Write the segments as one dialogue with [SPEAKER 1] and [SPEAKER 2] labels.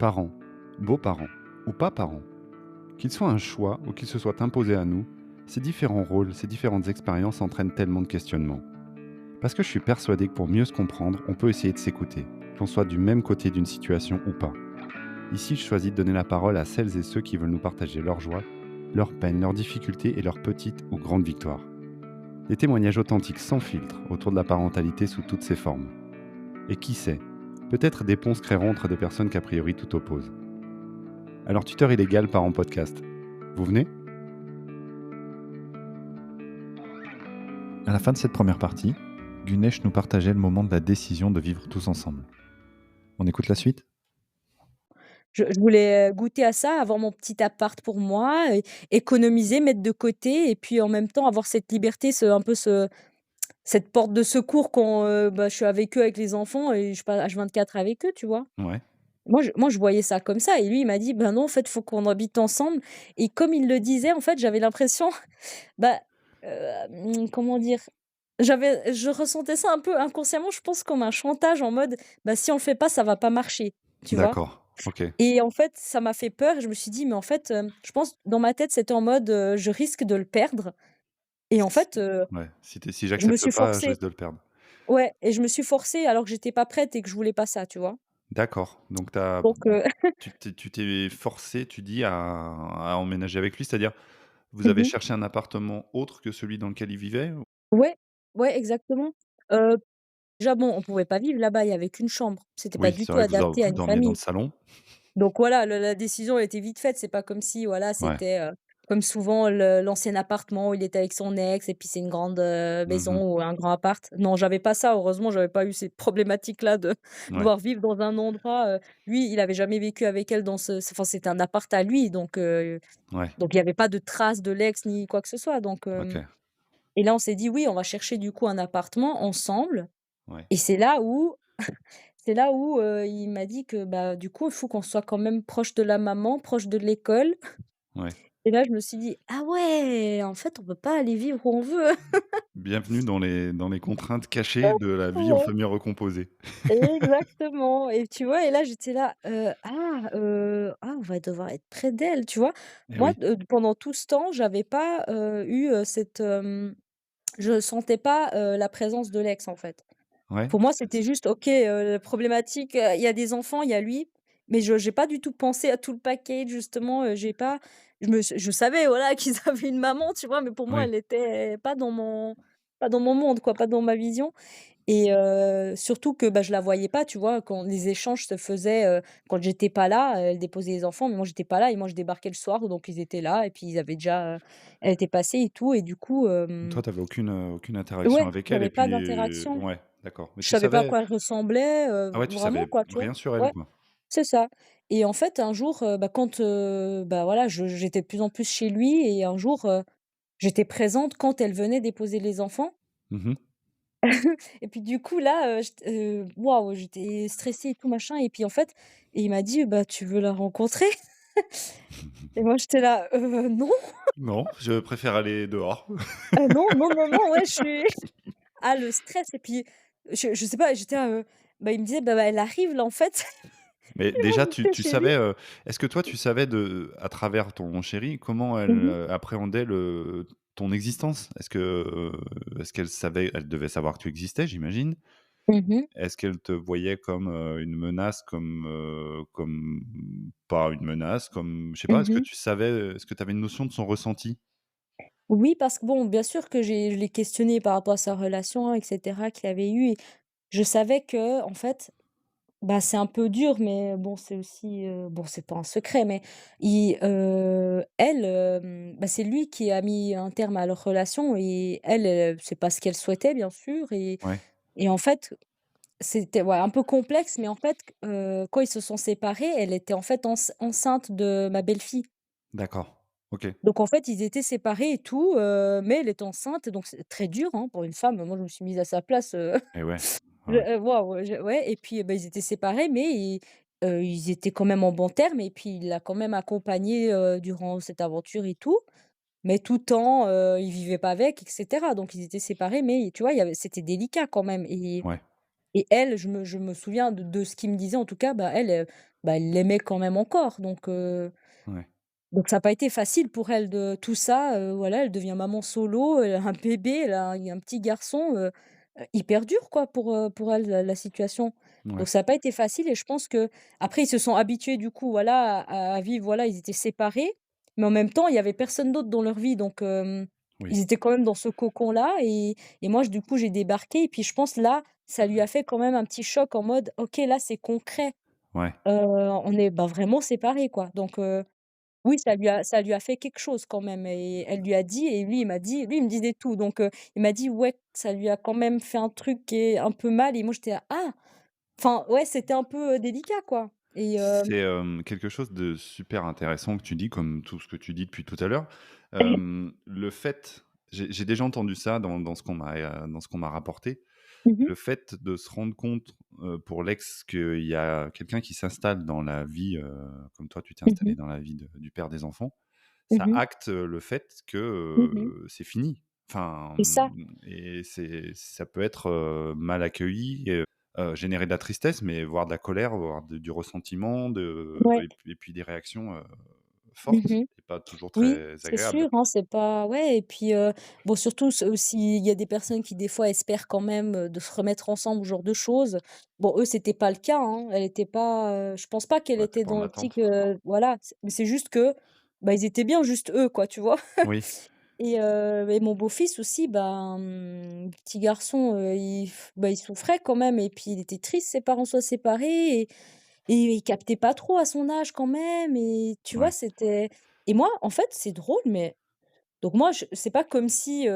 [SPEAKER 1] Parents, beaux-parents ou pas parents, qu'ils soient un choix ou qu'ils se soient imposés à nous, ces différents rôles, ces différentes expériences entraînent tellement de questionnements. Parce que je suis persuadé que pour mieux se comprendre, on peut essayer de s'écouter, qu'on soit du même côté d'une situation ou pas. Ici, je choisis de donner la parole à celles et ceux qui veulent nous partager leurs joies, leurs peines, leurs difficultés et leurs petites ou grandes victoires. Des témoignages authentiques sans filtre autour de la parentalité sous toutes ses formes. Et qui sait, peut-être des ponts se créeront entre des personnes qu'a priori tout opposent. Alors, tuteur illégal part en podcast. Vous venez? À la fin de cette première partie, Gunesh nous partageait le moment de la décision de vivre tous ensemble. On écoute la suite?
[SPEAKER 2] Je voulais, goûter à ça, avoir mon petit appart pour moi, économiser, mettre de côté et puis en même temps avoir cette liberté, cette porte de secours quand, je suis avec eux, avec les enfants et je suis pas H24 avec eux, tu vois?
[SPEAKER 1] Ouais,
[SPEAKER 2] Moi je voyais ça comme ça et lui il m'a dit: «Ben non, en fait, faut qu'on habite ensemble» et comme il le disait, en fait, j'avais l'impression, bah, comment dire? Je ressentais ça un peu inconsciemment, je pense comme un chantage en mode: «Bah, si on le fait pas, ça va pas marcher», tu vois?
[SPEAKER 1] d'accord, ok.
[SPEAKER 2] Et en fait, ça m'a fait peur et je me suis dit: «Mais en fait», je pense dans ma tête, c'était en mode, «Je risque de le perdre» et en
[SPEAKER 1] Si,
[SPEAKER 2] fait,
[SPEAKER 1] ouais, si
[SPEAKER 2] je me
[SPEAKER 1] j'accepte
[SPEAKER 2] suis
[SPEAKER 1] pas, je
[SPEAKER 2] forcée.
[SPEAKER 1] risque de le perdre.
[SPEAKER 2] Ouais et je me suis forcée alors que j'étais pas prête et que je voulais pas ça, tu vois?
[SPEAKER 1] D'accord, donc
[SPEAKER 2] Donc
[SPEAKER 1] tu t'es forcé, tu dis, à emménager avec lui, c'est-à-dire, vous
[SPEAKER 2] mmh
[SPEAKER 1] avez
[SPEAKER 2] mh.
[SPEAKER 1] cherché un appartement autre que celui dans lequel il vivait?
[SPEAKER 2] Ouais, ouais, exactement. Heu, Déjà bon, on pouvait pas vivre là-bas, il y avait qu'une chambre. C'était pas
[SPEAKER 1] Oui,
[SPEAKER 2] du
[SPEAKER 1] c'est
[SPEAKER 2] tout
[SPEAKER 1] vrai que
[SPEAKER 2] adapté à
[SPEAKER 1] vous
[SPEAKER 2] une
[SPEAKER 1] dormiez dans le
[SPEAKER 2] famille.
[SPEAKER 1] salon?
[SPEAKER 2] Donc voilà, le la décision a été vite faite. C'est pas comme si, voilà,
[SPEAKER 1] Ouais.
[SPEAKER 2] c'était, comme souvent l'ancien appartement où il était avec son ex et puis c'est une grande,
[SPEAKER 1] Mmh.
[SPEAKER 2] maison ou un grand appart. Non, j'avais pas ça, heureusement, j'avais pas eu ces problématiques-là de
[SPEAKER 1] Ouais,
[SPEAKER 2] devoir vivre dans un endroit, lui, il avait jamais vécu avec elle dans enfin, c'était un appart à lui,
[SPEAKER 1] ouais,
[SPEAKER 2] donc il y avait pas de traces de l'ex ni quoi que ce soit,
[SPEAKER 1] OK,
[SPEAKER 2] et là, on s'est dit: «Oui, on va chercher du coup un appartement ensemble»
[SPEAKER 1] ouais,
[SPEAKER 2] et c'est là où, il m'a dit que, bah, du coup, il faut qu'on soit quand même proche de la maman, proche de l'école
[SPEAKER 1] ouais.
[SPEAKER 2] et là, je me suis dit: «Ah ouais, en fait, on peut pas aller vivre où on veut».
[SPEAKER 1] Bienvenue dans les contraintes cachées de la vie en
[SPEAKER 2] Ouais,
[SPEAKER 1] famille recomposée.
[SPEAKER 2] exactement et tu vois? Et là, j'étais là, on va devoir être près d'elle, tu vois?
[SPEAKER 1] Eh
[SPEAKER 2] Moi,
[SPEAKER 1] oui,
[SPEAKER 2] pendant tout ce temps, j'avais pas, eu, je sentais pas, la présence de l'ex, en fait.
[SPEAKER 1] ouais,
[SPEAKER 2] Pour moi, c'était juste OK, problématique, il y a des enfants, il y a lui, mais je j'ai pas du tout pensé à tout le package justement, j'ai pas je savais voilà qu'ils avaient une maman, tu vois? Mais pour moi,
[SPEAKER 1] ouais,
[SPEAKER 2] elle était pas dans mon monde quoi, pas dans ma vision et surtout que, bah, je la voyais pas, tu vois? Quand les échanges se faisaient, quand j'étais pas là, elle déposait les enfants, mais moi j'étais pas là et moi je débarquais le soir, donc ils étaient là et puis ils avaient déjà, elle était passée et tout et du coup,
[SPEAKER 1] toi, tu avais aucune interaction
[SPEAKER 2] ouais,
[SPEAKER 1] avec elle et
[SPEAKER 2] j'avais pas
[SPEAKER 1] puis,
[SPEAKER 2] d'interaction.
[SPEAKER 1] ouais, d'accord, mais
[SPEAKER 2] Je
[SPEAKER 1] tu
[SPEAKER 2] savais pas à
[SPEAKER 1] savais
[SPEAKER 2] quoi elle ressemblait,
[SPEAKER 1] ah ouais, tu
[SPEAKER 2] vraiment
[SPEAKER 1] savais
[SPEAKER 2] quoi, tu vois?
[SPEAKER 1] rien sur elle,
[SPEAKER 2] Ouais,
[SPEAKER 1] quoi?
[SPEAKER 2] c'est ça et en fait, un jour, quand, voilà, j'étais de plus en plus chez lui et un jour, j'étais présente quand elle venait déposer les enfants
[SPEAKER 1] Mmh.
[SPEAKER 2] et puis du coup là, waouh, j'étais stressée et tout machin et puis en fait et il m'a dit: «Bah, tu veux la rencontrer?» et moi j'étais là: Non,
[SPEAKER 1] Non, je préfère aller dehors.
[SPEAKER 2] non, non, non, non, ouais, je suis» ah le stress et puis je sais pas, j'étais là, il me disait: «Bah, elle arrive là, en fait»
[SPEAKER 1] Mais
[SPEAKER 2] et moi
[SPEAKER 1] déjà, tu
[SPEAKER 2] j'étais
[SPEAKER 1] tu
[SPEAKER 2] chez lui.
[SPEAKER 1] savais, est-ce que toi, tu savais à travers ton chéri, comment elle,
[SPEAKER 2] Mmh mh.
[SPEAKER 1] appréhendait ton existence? Est-ce qu'elle savait elle devait savoir que tu existais, j'imagine?
[SPEAKER 2] Mmh.
[SPEAKER 1] Est-ce qu'elle te voyait comme, une menace, comme pas une menace, comme je sais pas,
[SPEAKER 2] Mmh mh.
[SPEAKER 1] est-ce que tu avais une notion de son ressenti?
[SPEAKER 2] Oui, parce que bon, bien sûr que je l'ai questionné par rapport à sa relation et cetera qu'il avait eue et je savais qu'en fait, bah, c'est un peu dur, mais bon, c'est aussi, bon, c'est pas un secret, mais elle, c'est lui qui a mis un terme à leur relation et elle, c'est pas ce qu'elle souhaitait, bien sûr
[SPEAKER 1] Ouais,
[SPEAKER 2] et en fait, c'était ouais, un peu complexe, mais en fait, quand ils se sont séparés, elle était en fait enceinte de ma belle-fille.
[SPEAKER 1] d'accord, OK.
[SPEAKER 2] Donc en fait, ils étaient séparés et tout, mais elle était enceinte, donc c'est très dur, hein, pour une femme. Moi, je me suis mise à sa place,
[SPEAKER 1] Et ouais, ouais,
[SPEAKER 2] je
[SPEAKER 1] ouais.
[SPEAKER 2] waouh, je ouais et puis, ils étaient séparés, mais ils étaient quand même en bons termes et puis il l'a quand même accompagnée, durant cette aventure et tout, mais tout en, ils vivaient pas avec et cetera. Donc ils étaient séparés, mais tu vois, il y avait c'était délicat quand même et
[SPEAKER 1] Ouais.
[SPEAKER 2] et elle, je me souviens de ce qu'il me disait en tout cas, bah, bah, elle l'aimait quand même encore
[SPEAKER 1] Ouais,
[SPEAKER 2] donc ça a pas été facile pour elle de tout ça, voilà, elle devient maman solo, elle a un bébé, elle a un petit garçon, hyper dur quoi pour elle la situation.
[SPEAKER 1] ouais,
[SPEAKER 2] Donc ça a pas été facile et je pense qu'après ils se sont habitués du coup voilà à vivre voilà, ils étaient séparés, mais en même temps il y avait personne d'autre dans leur vie donc
[SPEAKER 1] oui,
[SPEAKER 2] ils étaient quand même dans ce cocon-là et moi du coup j'ai débarqué et puis je pense là, ça lui a fait quand même un petit choc en mode: «OK là c'est concret,
[SPEAKER 1] ouais.
[SPEAKER 2] on est, bah, vraiment séparés quoi». Donc oui, ça lui a fait quelque chose quand même et elle lui a dit et lui, il me disait tout donc il m'a dit: «Ouais, ça lui a quand même fait un truc qui est un peu mal» et moi j'étais là: «Ah!» enfin, ouais, c'était un peu, délicat quoi et
[SPEAKER 1] C'est, quelque chose de super intéressant que tu dis, comme tout ce que tu dis depuis tout à l'heure. Le fait j'ai déjà entendu ça dans ce qu'on m'a rapporté.
[SPEAKER 2] Mmh mh.
[SPEAKER 1] Le fait de se rendre compte, pour l'ex qu'il y a quelqu'un qui s'installe dans la vie, comme toi tu t'es
[SPEAKER 2] Mmh
[SPEAKER 1] installé
[SPEAKER 2] mh.
[SPEAKER 1] dans la vie de du père des enfants, ça
[SPEAKER 2] Mmh mh.
[SPEAKER 1] acte, le fait que,
[SPEAKER 2] Mmh mh.
[SPEAKER 1] c'est fini. Enfin,
[SPEAKER 2] C'est ça.
[SPEAKER 1] et ça peut être, mal accueilli générer de la tristesse, mais voire de la colère, voire du ressentiment,
[SPEAKER 2] Ouais.
[SPEAKER 1] et puis des réactions,
[SPEAKER 2] Mmh
[SPEAKER 1] fortes
[SPEAKER 2] mh.
[SPEAKER 1] et pas toujours
[SPEAKER 2] Oui,
[SPEAKER 1] très
[SPEAKER 2] c'est
[SPEAKER 1] agréables.
[SPEAKER 2] sûr, hein, c'est pas ouais et puis, bon surtout si il y a des personnes qui des fois espèrent quand même, de se remettre ensemble, ce genre de choses. Bon eux, c'était pas le cas, hein. Elle était pas, je pense pas qu'elle
[SPEAKER 1] Ouais, tu
[SPEAKER 2] était
[SPEAKER 1] pas en
[SPEAKER 2] dans
[SPEAKER 1] attente.
[SPEAKER 2] l'optique, voilà, mais c'est juste que, bah, ils étaient bien juste eux, quoi, tu vois?
[SPEAKER 1] Oui,
[SPEAKER 2] Et mon beau-fils aussi, petit garçon, il souffrait quand même et puis il était triste, ses parents soient séparés et il captait pas trop à son âge quand même et tu vois,
[SPEAKER 1] ouais.
[SPEAKER 2] c'était et moi, en fait, c'est drôle, mais donc moi, je c'est pas comme si,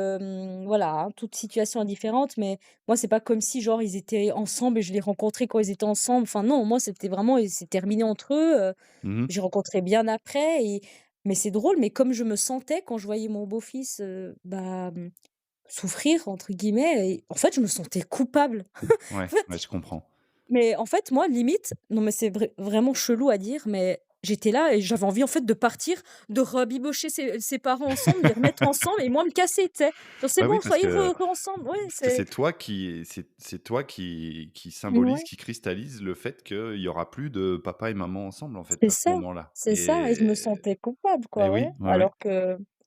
[SPEAKER 2] voilà, hein, toute situation est différente, mais moi, c'est pas comme si, genre, ils étaient ensemble et je les rencontrais quand ils étaient ensemble. Enfin non, moi, c'était vraiment c'est terminé entre eux,
[SPEAKER 1] Mmh.
[SPEAKER 2] j'ai rencontré bien après mais c'est drôle, mais comme je me sentais quand je voyais mon beau-fils, «souffrir» entre guillemets et en fait, je me sentais coupable. En
[SPEAKER 1] Ouais, ouais,
[SPEAKER 2] fait
[SPEAKER 1] je comprends.
[SPEAKER 2] mais en fait, moi, limite non, mais c'est vraiment chelou à dire, mais j'étais là et j'avais envie, en fait, de partir, de rabibocher ses parents ensemble, les remettre ensemble et moi me casser, tu sais? Genre: «C'est
[SPEAKER 1] Bah, oui,
[SPEAKER 2] bon, soyez heureux ensemble». Ouais,
[SPEAKER 1] parce que c'est toi qui symbolise,
[SPEAKER 2] ouais,
[SPEAKER 1] qui cristallise le fait qu'il y aura plus de papa et maman ensemble, en fait,
[SPEAKER 2] c'est
[SPEAKER 1] à ce
[SPEAKER 2] ça,
[SPEAKER 1] moment-là,
[SPEAKER 2] c'est ça et je me sentais coupable,
[SPEAKER 1] et
[SPEAKER 2] quoi, ouais.
[SPEAKER 1] oui, ouais, ouais.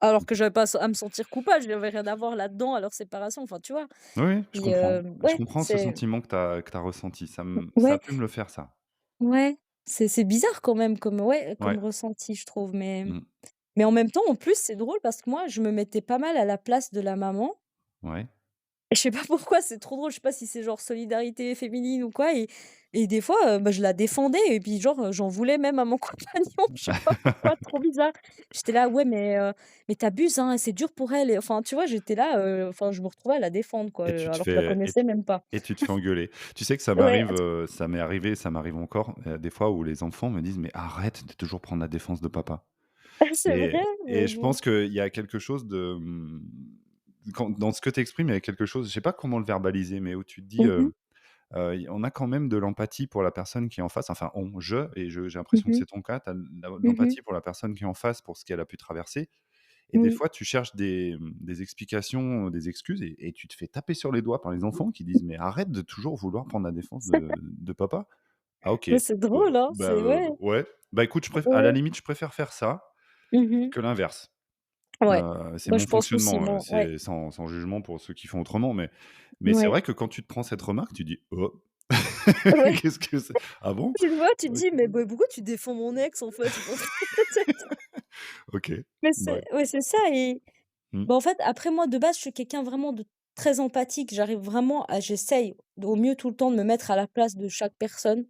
[SPEAKER 2] Alors que j'avais pas à me sentir coupable, j'avais rien à voir là-dedans à leur séparation, enfin, tu vois?
[SPEAKER 1] Oui, oui, je
[SPEAKER 2] Et
[SPEAKER 1] comprends. Je
[SPEAKER 2] ouais,
[SPEAKER 1] comprends ce sentiment que tu as ressenti. Ça a
[SPEAKER 2] ouais,
[SPEAKER 1] pu me le faire, ça.
[SPEAKER 2] ouais, c'est bizarre quand même comme ouais, comme
[SPEAKER 1] Ouais.
[SPEAKER 2] ressenti, je trouve,
[SPEAKER 1] Mmh.
[SPEAKER 2] mais en même temps, en plus, c'est drôle parce que moi, je me mettais pas mal à la place de la maman
[SPEAKER 1] Ouais.
[SPEAKER 2] et je sais pas pourquoi, c'est trop drôle, je sais pas si c'est genre solidarité féminine ou quoi et des fois, bah, je la défendais et puis genre, j'en voulais même à mon compagnon, je sais pas pourquoi, trop bizarre. J'étais là: «Ouais, mais tu abuses, hein, c'est dur pour elle» et enfin, tu vois, j'étais là, enfin, je me retrouvais à la défendre quoi,
[SPEAKER 1] Et tu te
[SPEAKER 2] alors que je la
[SPEAKER 1] fais
[SPEAKER 2] connaissais même pas.
[SPEAKER 1] et tu te fais engueuler. Tu sais que
[SPEAKER 2] Ouais,
[SPEAKER 1] ça m'est arrivé, ça m'arrive encore, des fois où les enfants me disent: «Mais arrête de toujours prendre la défense de papa».
[SPEAKER 2] c'est vrai,
[SPEAKER 1] Et
[SPEAKER 2] mais
[SPEAKER 1] je
[SPEAKER 2] bon.
[SPEAKER 1] pense qu'il y a quelque chose de, quand dans ce que tu exprimes, il y a quelque chose, je sais pas comment le verbaliser, mais où tu te dis,
[SPEAKER 2] Mmh mh.
[SPEAKER 1] on a quand même de l'empathie pour la personne qui est en face, enfin on, j'ai
[SPEAKER 2] Mmh
[SPEAKER 1] l'impression que
[SPEAKER 2] mh.
[SPEAKER 1] c'est ton cas, tu as de
[SPEAKER 2] Mmh mh.
[SPEAKER 1] l'empathie pour la personne qui est en face, pour ce qu'elle a pu traverser, et des
[SPEAKER 2] Oui.
[SPEAKER 1] fois tu cherches des explications, des excuses, et tu te fais taper sur les doigts par les enfants qui disent: «Mais arrête de toujours vouloir prendre la défense de papa». Ah OK,
[SPEAKER 2] Mais c'est drôle, hein,
[SPEAKER 1] bah,
[SPEAKER 2] c'est ouais.
[SPEAKER 1] ouais. Bah, écoute, à la
[SPEAKER 2] Ouais.
[SPEAKER 1] limite, je préfère faire ça
[SPEAKER 2] Mmh mh.
[SPEAKER 1] que l'inverse.
[SPEAKER 2] Ouais.
[SPEAKER 1] C'est
[SPEAKER 2] Bah,
[SPEAKER 1] mon
[SPEAKER 2] je pense aussi,
[SPEAKER 1] fonctionnement,
[SPEAKER 2] moi ouais.
[SPEAKER 1] c'est sans jugement pour ceux qui font autrement, mais c'est
[SPEAKER 2] Ouais.
[SPEAKER 1] vrai que quand tu te prends cette remarque, tu dis: «Oh,
[SPEAKER 2] Ouais.
[SPEAKER 1] qu'est-ce que c'est? Ah bon?
[SPEAKER 2] Tu le vois, tu te
[SPEAKER 1] OK,
[SPEAKER 2] dis: «Mais bah, pourquoi tu défends mon ex, en fait?»
[SPEAKER 1] OK,
[SPEAKER 2] Mais
[SPEAKER 1] ouais,
[SPEAKER 2] c'est ça et
[SPEAKER 1] mmh,
[SPEAKER 2] bah, en fait, après moi, de base, je suis quelqu'un vraiment de très empathique. J'essaye au mieux tout le temps de me mettre à la place de chaque personne.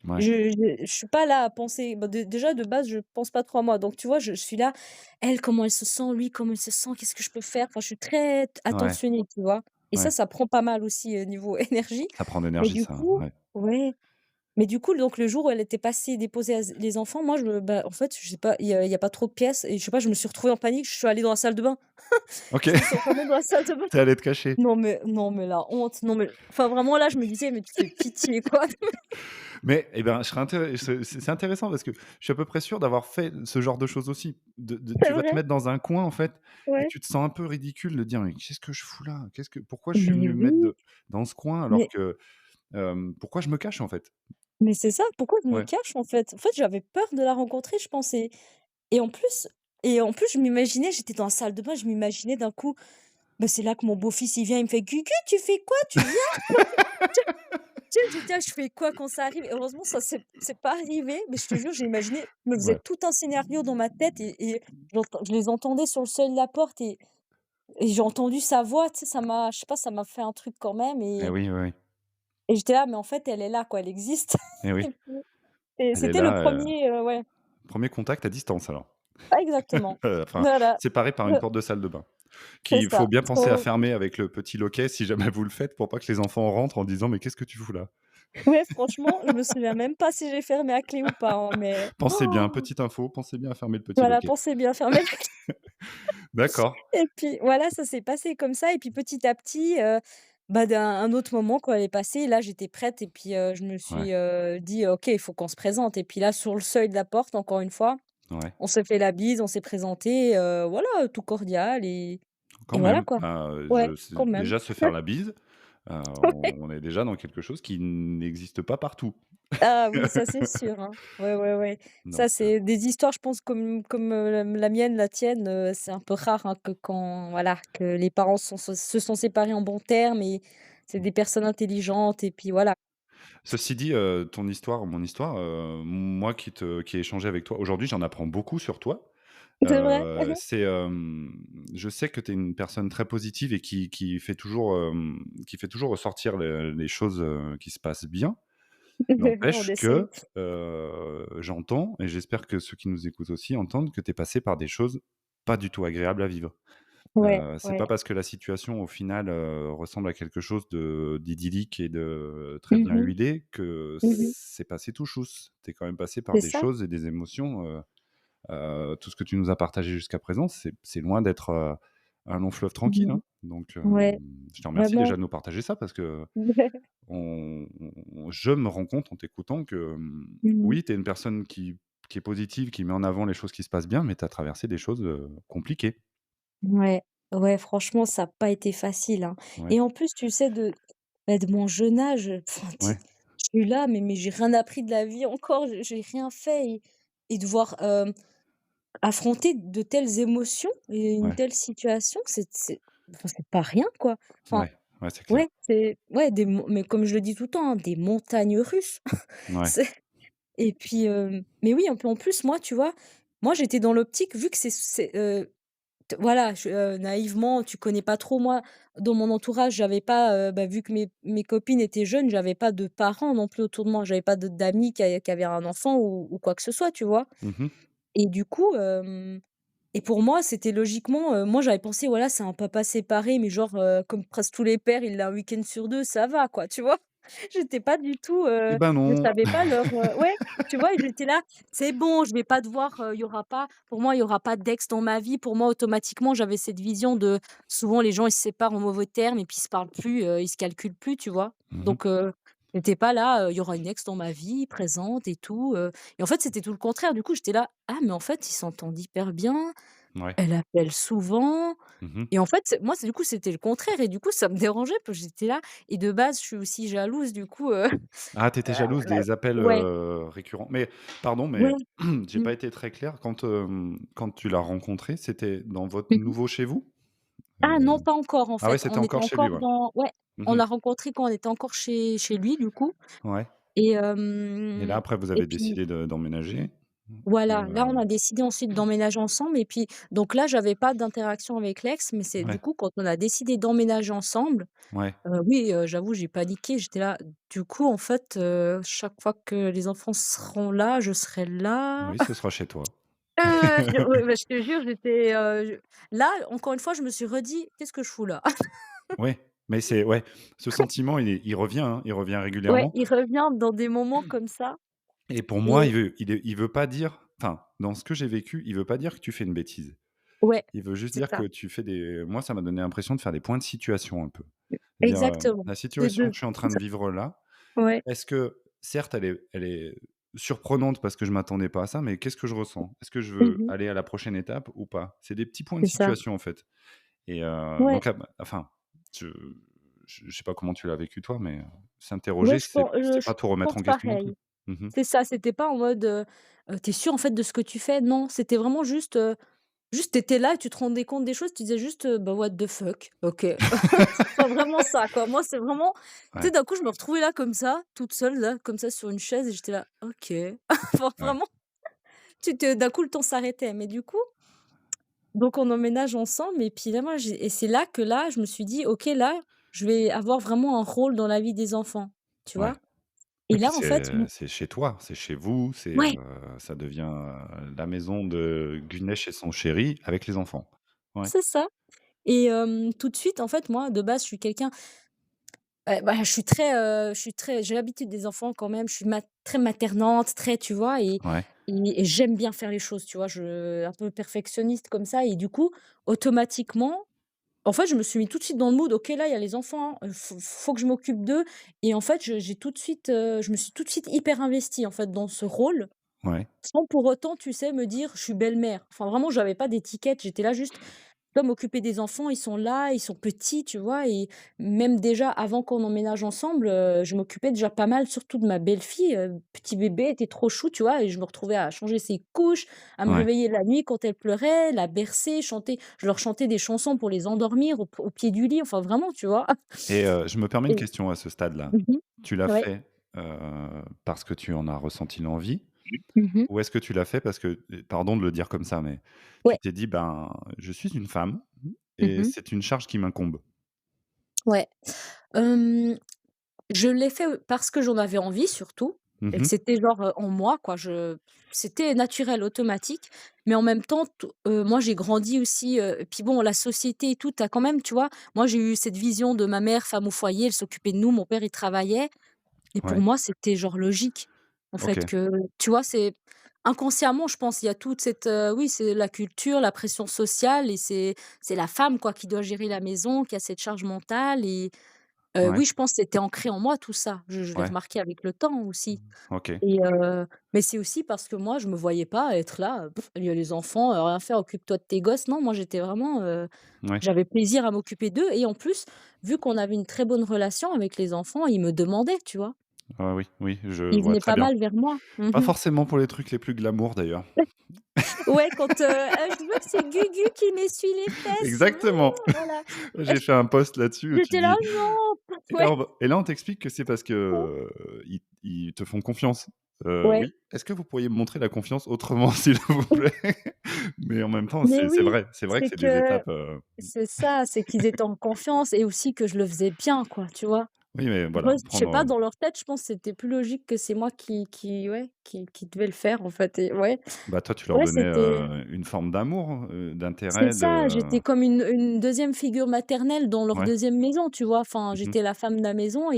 [SPEAKER 1] ouais,
[SPEAKER 2] Je suis pas là à penser bah, déjà de base, je pense pas trop à moi. Donc tu vois, je suis là: «Elle, comment elle se sent? Lui, comment il se sent? Qu'est-ce que je peux faire?» Enfin, je suis très
[SPEAKER 1] ouais,
[SPEAKER 2] attentionnée, tu vois? Et
[SPEAKER 1] ouais,
[SPEAKER 2] ça prend pas mal aussi, niveau énergie.
[SPEAKER 1] ça prend de
[SPEAKER 2] Mais
[SPEAKER 1] l'énergie,
[SPEAKER 2] du
[SPEAKER 1] ça,
[SPEAKER 2] coup
[SPEAKER 1] ouais.
[SPEAKER 2] ouais. Mais du coup, donc le jour où elle était passée déposer les enfants, moi bah, en fait, je sais pas, il y a pas trop de pièces et je sais pas, je me suis retrouvée en panique, je suis allée dans la salle de bain.
[SPEAKER 1] OK,
[SPEAKER 2] Je me suis enfermée dans la salle de bain.
[SPEAKER 1] tu es allé te cacher.
[SPEAKER 2] Non mais la honte, non mais enfin vraiment là, je me disais: «Mais tu fais pitié quoi».
[SPEAKER 1] Mais eh ben, je serais c'est intéressant parce que je suis à peu près sûr d'avoir fait ce genre de choses aussi.
[SPEAKER 2] C'est
[SPEAKER 1] Tu vas te
[SPEAKER 2] vrai,
[SPEAKER 1] mettre dans un coin, en fait, et
[SPEAKER 2] ouais.
[SPEAKER 1] tu te sens un peu ridicule de dire: «Mais qu'est-ce que je fous là? Qu'est-ce que pourquoi je suis
[SPEAKER 2] Mais
[SPEAKER 1] venu me mettre
[SPEAKER 2] oui,
[SPEAKER 1] dans ce coin alors
[SPEAKER 2] mais
[SPEAKER 1] que Pourquoi je me cache, en fait?
[SPEAKER 2] Mais c'est ça, pourquoi je me
[SPEAKER 1] Ouais.
[SPEAKER 2] cache, en fait? En fait, j'avais peur de la rencontrer, je pensais et en plus je m'imaginais, j'étais dans la salle de bain, je m'imaginais d'un coup, bah, c'est là que mon beau-fils, il vient, il me fait: «Gugu, tu fais quoi? Tu viens?» Tu sais, j'étais là, je fais: «Quoi?» quand ça arrive? Heureusement, ça c'est pas arrivé, mais je te jure, j'ai imaginé, je me faisais
[SPEAKER 1] Ouais.
[SPEAKER 2] tout un scénario dans ma tête et je les entendais sur le seuil de la porte et j'ai entendu sa voix, tu sais, ça m'a je sais pas, ça m'a fait un truc quand même
[SPEAKER 1] Eh oui, oui, oui.
[SPEAKER 2] et j'étais là: «Mais en fait, elle est là, quoi, elle existe»
[SPEAKER 1] Eh oui.
[SPEAKER 2] et puis et
[SPEAKER 1] Elle est
[SPEAKER 2] c'était le
[SPEAKER 1] là,
[SPEAKER 2] premier ouais,
[SPEAKER 1] 1er contact à distance, alors.
[SPEAKER 2] ah exactement.
[SPEAKER 1] Enfin,
[SPEAKER 2] Voilà,
[SPEAKER 1] séparés par une porte de salle de bain.
[SPEAKER 2] c'est
[SPEAKER 1] Qu'il faut
[SPEAKER 2] ça.
[SPEAKER 1] bien penser à
[SPEAKER 2] Trop
[SPEAKER 1] fermer avec le petit loquet si jamais vous le faites, pour pas que les enfants rentrent en disant: «Mais qu'est-ce que tu fous là?»
[SPEAKER 2] ouais, franchement, je me souviens même pas si j'ai fermé à clé ou pas, hein, mais
[SPEAKER 1] Pensez bien, petite info, pensez bien à fermer le petit
[SPEAKER 2] voilà,
[SPEAKER 1] loquet.
[SPEAKER 2] pensez bien fermer la clé
[SPEAKER 1] D'accord.
[SPEAKER 2] et puis voilà, ça s'est passé comme ça et puis petit à petit, bah, d'un un autre moment quand elle est passée, là, j'étais prête et puis, je me
[SPEAKER 1] Ouais,
[SPEAKER 2] suis, dit: «OK, il faut qu'on se présente» et puis là, sur le seuil de la porte, encore une fois,
[SPEAKER 1] ouais.
[SPEAKER 2] on s'est fait la bise, on s'est présentés, voilà, tout cordial
[SPEAKER 1] Quand
[SPEAKER 2] et voilà
[SPEAKER 1] même,
[SPEAKER 2] quoi. Ouais,
[SPEAKER 1] je c'est
[SPEAKER 2] quand même.
[SPEAKER 1] déjà se faire la bise, on est déjà dans quelque chose qui n'existe pas partout.
[SPEAKER 2] Ah oui, ça c'est sûr, hein. Ouais, ouais, ouais. Ça,
[SPEAKER 1] Donc
[SPEAKER 2] c'est des histoires, je pense, comme, la mienne, la tienne, c'est un peu rare, hein, que quand voilà, que les parents se sont séparés en bons termes et c'est des personnes intelligentes et puis voilà.
[SPEAKER 1] ceci dit, ton histoire, mon histoire, moi qui ai échangé avec toi, aujourd'hui, j'en apprends beaucoup sur toi.
[SPEAKER 2] C'est vrai?
[SPEAKER 1] C'est, je sais que tu es une personne très positive et qui fait toujours ressortir les choses, qui se passent bien.
[SPEAKER 2] On
[SPEAKER 1] N'empêche
[SPEAKER 2] essaye.
[SPEAKER 1] que, j'entends et j'espère que ceux qui nous écoutent aussi entendent que tu es passé par des choses pas du tout agréables à vivre.
[SPEAKER 2] Ouais,
[SPEAKER 1] C'est
[SPEAKER 2] ouais.
[SPEAKER 1] pas parce que la situation au final, ressemble à quelque chose d'idyllique et de très
[SPEAKER 2] Mmh
[SPEAKER 1] bien
[SPEAKER 2] mh.
[SPEAKER 1] huilé que
[SPEAKER 2] Mmh.
[SPEAKER 1] c'est passé tout chousse. Tu es quand même passé par
[SPEAKER 2] C'est
[SPEAKER 1] des
[SPEAKER 2] ça.
[SPEAKER 1] choses et des émotions, tout ce que tu nous as partagé jusqu'à présent, c'est loin d'être, un long fleuve tranquille,
[SPEAKER 2] Mmh.
[SPEAKER 1] hein. Donc,
[SPEAKER 2] Ouais,
[SPEAKER 1] je te remercie déjà
[SPEAKER 2] vraiment.
[SPEAKER 1] de nous partager ça parce que je me rends compte en t'écoutant que,
[SPEAKER 2] Mmh.
[SPEAKER 1] oui, tu es une personne qui est positive, qui met en avant les choses qui se passent bien, mais tu as traversé des choses, compliquées.
[SPEAKER 2] Ouais, ouais, franchement, ça a pas été facile, hein
[SPEAKER 1] Ouais,
[SPEAKER 2] et en plus, tu sais, de mon jeune âge, enfin, tu
[SPEAKER 1] ouais,
[SPEAKER 2] je suis là, mais j'ai rien appris de la vie encore, j'ai rien fait et devoir, affronter de telles émotions et une
[SPEAKER 1] ouais,
[SPEAKER 2] telle situation, c'est enfin, c'est pas rien, quoi. Enfin,
[SPEAKER 1] ouais, ouais, c'est clair.
[SPEAKER 2] ouais, c'est ouais, mais comme je le dis tout le temps, hein, des montagnes russes.
[SPEAKER 1] Ouais,
[SPEAKER 2] C'est et puis, mais oui, un peu en plus, moi, tu vois, moi, j'étais dans l'optique vu que voilà, naïvement, tu connais pas trop. Moi, dans mon entourage, j'avais pas, bah, vu que mes copines étaient jeunes, j'avais pas de parents non plus autour de moi. J'avais pas d'amis qui avaient un enfant ou quoi que ce soit, tu vois?
[SPEAKER 1] mmh
[SPEAKER 2] Et du coup, et pour moi, c'était logiquement, moi, j'avais pensé, voilà, c'est un papa séparé, mais genre, comme presque tous les pères, il l'a un week-end sur 2, ça va, quoi, tu vois? J'étais pas du tout,
[SPEAKER 1] et ben
[SPEAKER 2] je
[SPEAKER 1] non!
[SPEAKER 2] savais pas leur, ouais, tu vois? Et j'étais là: «C'est bon, je vais pas devoir, il y aura pas pour moi, il y aura pas d'ex dans ma vie». Pour moi, automatiquement, j'avais cette vision de souvent, les gens, ils se séparent en mauvais termes et puis ils se parlent plus, ils se calculent plus, tu vois?
[SPEAKER 1] Mmh
[SPEAKER 2] Donc j'étais pas là, il y aura une ex dans ma vie, présente et tout, et en fait, c'était tout le contraire. Du coup, j'étais là: «Ah mais en fait, ils s'entendent hyper bien,
[SPEAKER 1] Ouais.
[SPEAKER 2] elle appelle souvent».
[SPEAKER 1] Mmh
[SPEAKER 2] Et en fait, moi, du coup, c'était le contraire et du coup, ça me dérangeait parce que j'étais là et de base, je suis aussi jalouse du coup,
[SPEAKER 1] Ah, tu étais jalouse
[SPEAKER 2] bah,
[SPEAKER 1] des appels,
[SPEAKER 2] ouais,
[SPEAKER 1] récurrents. Mais pardon,
[SPEAKER 2] ouais,
[SPEAKER 1] mais j'ai
[SPEAKER 2] mmh,
[SPEAKER 1] pas été très clair quand tu l'as rencontré, c'était dans votre
[SPEAKER 2] mmh mh.
[SPEAKER 1] nouveau chez vous?
[SPEAKER 2] Ah non,
[SPEAKER 1] Heu,
[SPEAKER 2] pas encore en
[SPEAKER 1] ah ouais,
[SPEAKER 2] fait,
[SPEAKER 1] c'était
[SPEAKER 2] on était
[SPEAKER 1] encore chez lui,
[SPEAKER 2] encore
[SPEAKER 1] ouais.
[SPEAKER 2] dans ouais, on
[SPEAKER 1] Mmh
[SPEAKER 2] l'a rencontré quand on était encore chez lui du coup
[SPEAKER 1] Ouais,
[SPEAKER 2] et
[SPEAKER 1] et là, après, vous
[SPEAKER 2] et
[SPEAKER 1] avez
[SPEAKER 2] puis
[SPEAKER 1] décidé d'emménager?
[SPEAKER 2] voilà, là, on
[SPEAKER 1] Heu,
[SPEAKER 2] a décidé ensuite d'emménager ensemble et puis donc là, j'avais pas d'interaction avec l'ex, mais c'est du
[SPEAKER 1] ouais,
[SPEAKER 2] coup quand on a décidé d'emménager ensemble,
[SPEAKER 1] ouais.
[SPEAKER 2] oui, j'avoue, j'ai paniqué, j'étais là, du coup, en fait, chaque fois que les enfants seront là, je serai là.
[SPEAKER 1] Oui, ce sera chez toi.
[SPEAKER 2] Ouais, bah, je te jure, j'étais, là, encore une fois, je me suis redit: «Qu'est-ce que je fous là?»
[SPEAKER 1] Ouais, mais c'est ouais, ce sentiment, il revient, hein, il revient
[SPEAKER 2] Ouais,
[SPEAKER 1] régulièrement
[SPEAKER 2] il revient dans des moments comme ça
[SPEAKER 1] et pour moi,
[SPEAKER 2] et
[SPEAKER 1] il veut pas dire enfin, dans ce que j'ai vécu, il veut pas dire que tu fais une bêtise.
[SPEAKER 2] ouais,
[SPEAKER 1] Il veut juste
[SPEAKER 2] c'est
[SPEAKER 1] dire
[SPEAKER 2] ça,
[SPEAKER 1] que tu fais des moi, ça m'a donné l'impression de faire des points de situation un peu. Dire,
[SPEAKER 2] exactement.
[SPEAKER 1] la
[SPEAKER 2] De
[SPEAKER 1] situation
[SPEAKER 2] de
[SPEAKER 1] que je suis en train de vivre là,
[SPEAKER 2] ouais.
[SPEAKER 1] est-ce que certes, elle est surprenante parce que je m'attendais pas à ça, mais qu'est-ce que je ressens? Est-ce que je veux
[SPEAKER 2] Mmh.
[SPEAKER 1] aller à la prochaine étape ou pas? C'est des petits points de
[SPEAKER 2] C'est ça.
[SPEAKER 1] situation, en fait et
[SPEAKER 2] Ouais.
[SPEAKER 1] donc enfin, je je sais pas comment tu l'as vécu toi, mais
[SPEAKER 2] Ouais,
[SPEAKER 1] s'interroger, c'est
[SPEAKER 2] je
[SPEAKER 1] pas tout remettre en
[SPEAKER 2] pense
[SPEAKER 1] question non plus.
[SPEAKER 2] pareil.
[SPEAKER 1] Mmh.
[SPEAKER 2] C'est ça, c'était pas en mode, «Tu sûr en fait de ce que tu fais?» Non, c'était vraiment juste, juste tu là et tu te rendais compte des choses, tu disais juste, «Bah, what the fuck, OK». Enfin vraiment ça quoi. Moi c'est vraiment tu sais
[SPEAKER 1] Ouais,
[SPEAKER 2] d'un coup je me retrouvais là comme ça, toute seule là, comme ça sur une chaise et j'étais là: «OK». Enfin
[SPEAKER 1] ouais,
[SPEAKER 2] vraiment, tu te d'un coup le temps s'arrêtait. Mais du coup, donc on emménage ensemble et puis là moi j'ai et c'est là que là je me suis dit: «OK là, je vais avoir vraiment un rôle dans la vie des enfants». Tu
[SPEAKER 1] ouais.
[SPEAKER 2] vois?
[SPEAKER 1] Et
[SPEAKER 2] Et
[SPEAKER 1] puis
[SPEAKER 2] là en fait,
[SPEAKER 1] c'est chez toi, c'est chez vous,
[SPEAKER 2] ouais,
[SPEAKER 1] ça devient, la maison de Gunesh et son chéri avec les enfants. Ouais,
[SPEAKER 2] c'est ça. Et tout de suite, en fait, moi, de base, je suis quelqu'un, bah, je suis très j'ai l'habitude des enfants quand même, je suis très maternante, très tu vois?
[SPEAKER 1] ouais,
[SPEAKER 2] Et j'aime bien faire les choses, tu vois? Un peu perfectionniste comme ça et du coup, automatiquement, en fait, je me suis mis tout de suite dans le mood: «OK, là, il y a les enfants, faut que je m'occupe d'eux» et en fait, j'ai tout de suite, je me suis tout de suite hyper investie, en fait, dans ce rôle,
[SPEAKER 1] ouais,
[SPEAKER 2] sans pour autant, tu sais, me dire: «Je suis belle-mère». Enfin, vraiment, j'avais pas d'étiquette, j'étais là juste dois m'occuper des enfants, ils sont là, ils sont petits, tu vois? Et même déjà avant qu'on emménage ensemble, je m'occupais déjà pas mal surtout de ma belle-fille, petit bébé était trop chou, tu vois? Et je me retrouvais à changer ses couches, à me
[SPEAKER 1] ouais.
[SPEAKER 2] réveiller la nuit quand elle pleurait, la bercer, chanter je leur chantais des chansons pour les endormir au pied du lit, enfin vraiment, tu vois?
[SPEAKER 1] Et je me permets une
[SPEAKER 2] Et
[SPEAKER 1] question à ce stade-là.
[SPEAKER 2] mmh
[SPEAKER 1] Tu l'as
[SPEAKER 2] ouais,
[SPEAKER 1] fait, parce que tu en as ressenti l'envie?
[SPEAKER 2] mmh
[SPEAKER 1] Ou est-ce que tu l'as fait parce que pardon de le dire comme ça, mais tu
[SPEAKER 2] ouais,
[SPEAKER 1] t'es dit: «Ben, je suis une femme et
[SPEAKER 2] mmh
[SPEAKER 1] c'est une charge qui m'incombe»?
[SPEAKER 2] ouais. Hem Je l'ai fait, parce que j'en avais envie surtout
[SPEAKER 1] Mmh
[SPEAKER 2] et que
[SPEAKER 1] mh.
[SPEAKER 2] c'était genre, en moi quoi. C'était naturel, automatique, mais en même temps moi j'ai grandi aussi, et puis bon la société et tout, tu quand même tu vois? Moi j'ai eu cette vision de ma mère femme au foyer, elle s'occupait de nous, mon père il travaillait et pour
[SPEAKER 1] Ouais,
[SPEAKER 2] moi c'était genre logique, en fait
[SPEAKER 1] OK,
[SPEAKER 2] que tu vois? C'est inconsciemment je pense, il y a toute cette, oui c'est la culture, la pression sociale et c'est la femme quoi qui doit gérer la maison, qui a cette charge mentale et
[SPEAKER 1] ouais,
[SPEAKER 2] oui, je pense que c'était ancré en moi tout ça. Je l'ai
[SPEAKER 1] ouais,
[SPEAKER 2] remarqué avec le temps aussi
[SPEAKER 1] OK,
[SPEAKER 2] et mais c'est aussi parce que moi, je me voyais pas être là, il y a les enfants, rien faire, occupe-toi de tes gosses. Non, moi, j'étais vraiment,
[SPEAKER 1] ouais.
[SPEAKER 2] j'avais plaisir à m'occuper d'eux et en plus, vu qu'on avait une très bonne relation avec les enfants, ils me demandaient, tu vois?
[SPEAKER 1] Ah oui, oui, je
[SPEAKER 2] Ils
[SPEAKER 1] vois
[SPEAKER 2] venaient
[SPEAKER 1] très
[SPEAKER 2] pas
[SPEAKER 1] bien.
[SPEAKER 2] mal vers moi.
[SPEAKER 1] Pas
[SPEAKER 2] Mmh.
[SPEAKER 1] forcément pour les trucs les plus glamour d'ailleurs.
[SPEAKER 2] Ouais, quand, «Je veux que c'est Gugu qui m'essuie les fesses».
[SPEAKER 1] Exactement.
[SPEAKER 2] Voilà.
[SPEAKER 1] J'ai fait un post là-dessus où tu
[SPEAKER 2] J'étais là:
[SPEAKER 1] dis
[SPEAKER 2] «Non!»
[SPEAKER 1] et
[SPEAKER 2] Ouais.
[SPEAKER 1] là on t'explique que c'est parce que, ils te font confiance.
[SPEAKER 2] Ouais.
[SPEAKER 1] Oui, est-ce que vous pourriez me montrer la confiance autrement s'il vous plaît? Mais en même temps,
[SPEAKER 2] Mais oui,
[SPEAKER 1] c'est vrai que
[SPEAKER 2] c'est
[SPEAKER 1] c'est des
[SPEAKER 2] que
[SPEAKER 1] étapes,
[SPEAKER 2] c'est ça, c'est qu'ils étaient en confiance et aussi que je le faisais bien quoi, tu vois?
[SPEAKER 1] oui, mais
[SPEAKER 2] Pour eux,
[SPEAKER 1] voilà,
[SPEAKER 2] je sais pas,
[SPEAKER 1] prendre,
[SPEAKER 2] dans leur tête, je pense que c'était plus logique que c'est moi qui ouais, qui devais le faire en fait et ouais,
[SPEAKER 1] bah, toi tu leur
[SPEAKER 2] ouais,
[SPEAKER 1] donnais,
[SPEAKER 2] c'était
[SPEAKER 1] une forme d'amour,
[SPEAKER 2] c'est
[SPEAKER 1] d'intérêt,
[SPEAKER 2] ça, j'étais comme une 2e figure maternelle dans leur
[SPEAKER 1] ouais.
[SPEAKER 2] deuxième maison, tu vois? Enfin,
[SPEAKER 1] Mmh mh.
[SPEAKER 2] j'étais la femme de la maison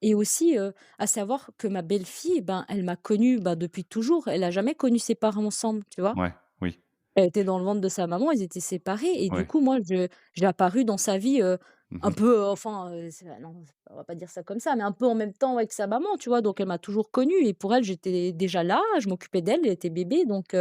[SPEAKER 2] et aussi, à savoir que ma belle-fille, ben, elle m'a connue, bah, depuis toujours. Elle a jamais connu ses parents ensemble, tu vois?
[SPEAKER 1] Ouais, oui,
[SPEAKER 2] Elle était dans le ventre de sa maman, ils étaient séparés et du
[SPEAKER 1] ouais.
[SPEAKER 2] coup, moi, j'ai apparu dans sa vie,
[SPEAKER 1] Mmh
[SPEAKER 2] un
[SPEAKER 1] mh.
[SPEAKER 2] peu, enfin, c'est non, on va pas dire ça comme ça, mais un peu en même temps avec sa maman, tu vois? Donc elle m'a toujours connue et pour elle, j'étais déjà là, je m'occupais d'elle, elle était bébé donc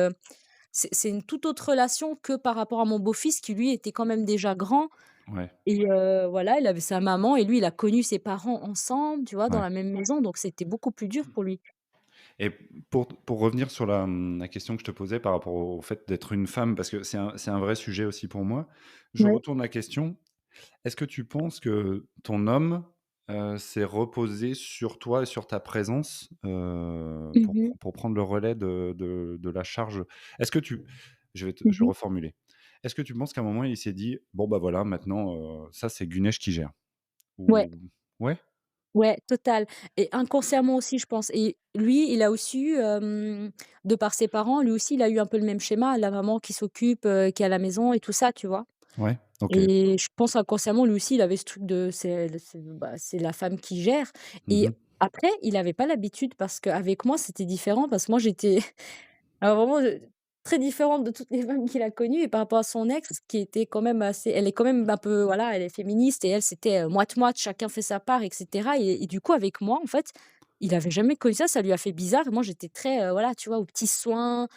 [SPEAKER 2] c'est une toute autre relation que par rapport à mon beau-fils qui, lui, était quand même déjà grand
[SPEAKER 1] Ouais,
[SPEAKER 2] et voilà, il avait sa maman et lui, il a connu ses parents ensemble, tu vois? Dans
[SPEAKER 1] ouais.
[SPEAKER 2] la même maison, donc c'était beaucoup plus dur pour lui.
[SPEAKER 1] Et pour revenir sur la question que je te posais par rapport au fait d'être une femme, parce que c'est un vrai sujet aussi pour moi. Je
[SPEAKER 2] Ouais.
[SPEAKER 1] retourne la question, est-ce que tu penses que ton homme, s'est reposé sur toi et sur ta présence,
[SPEAKER 2] Mmh mh.
[SPEAKER 1] pour prendre le relais de la charge? Est-ce que tu je vais
[SPEAKER 2] Mmh.
[SPEAKER 1] reformuler. Est-ce que tu penses qu'à un moment il s'est dit: «Bon, bah, voilà maintenant, ça c'est Gunesh qui gère»?
[SPEAKER 2] Ouais.
[SPEAKER 1] Ou ouais?
[SPEAKER 2] Ouais, total et inconsciemment aussi, je pense et lui, il a aussi eu, de par ses parents, lui aussi, il a eu un peu le même schéma, la maman qui s'occupe, qui est à la maison et tout ça, tu vois?
[SPEAKER 1] Ouais? OK.
[SPEAKER 2] Et je pense inconsciemment, lui aussi, il avait ce truc de c'est la femme qui gère
[SPEAKER 1] Mmh
[SPEAKER 2] et
[SPEAKER 1] mh.
[SPEAKER 2] après, il avait pas l'habitude parce qu'avec moi, c'était différent parce que moi, j'étais alors vraiment, très différente de toutes les femmes qu'il a connues et par rapport à son ex qui était quand même assez elle est quand même un peu voilà, elle est féministe et elle c'était, moite-moite, chacun fait sa part et cetera et du coup avec moi, en fait, il avait jamais connu ça, ça lui a fait bizarre et moi j'étais très, voilà, tu vois, aux petits soins,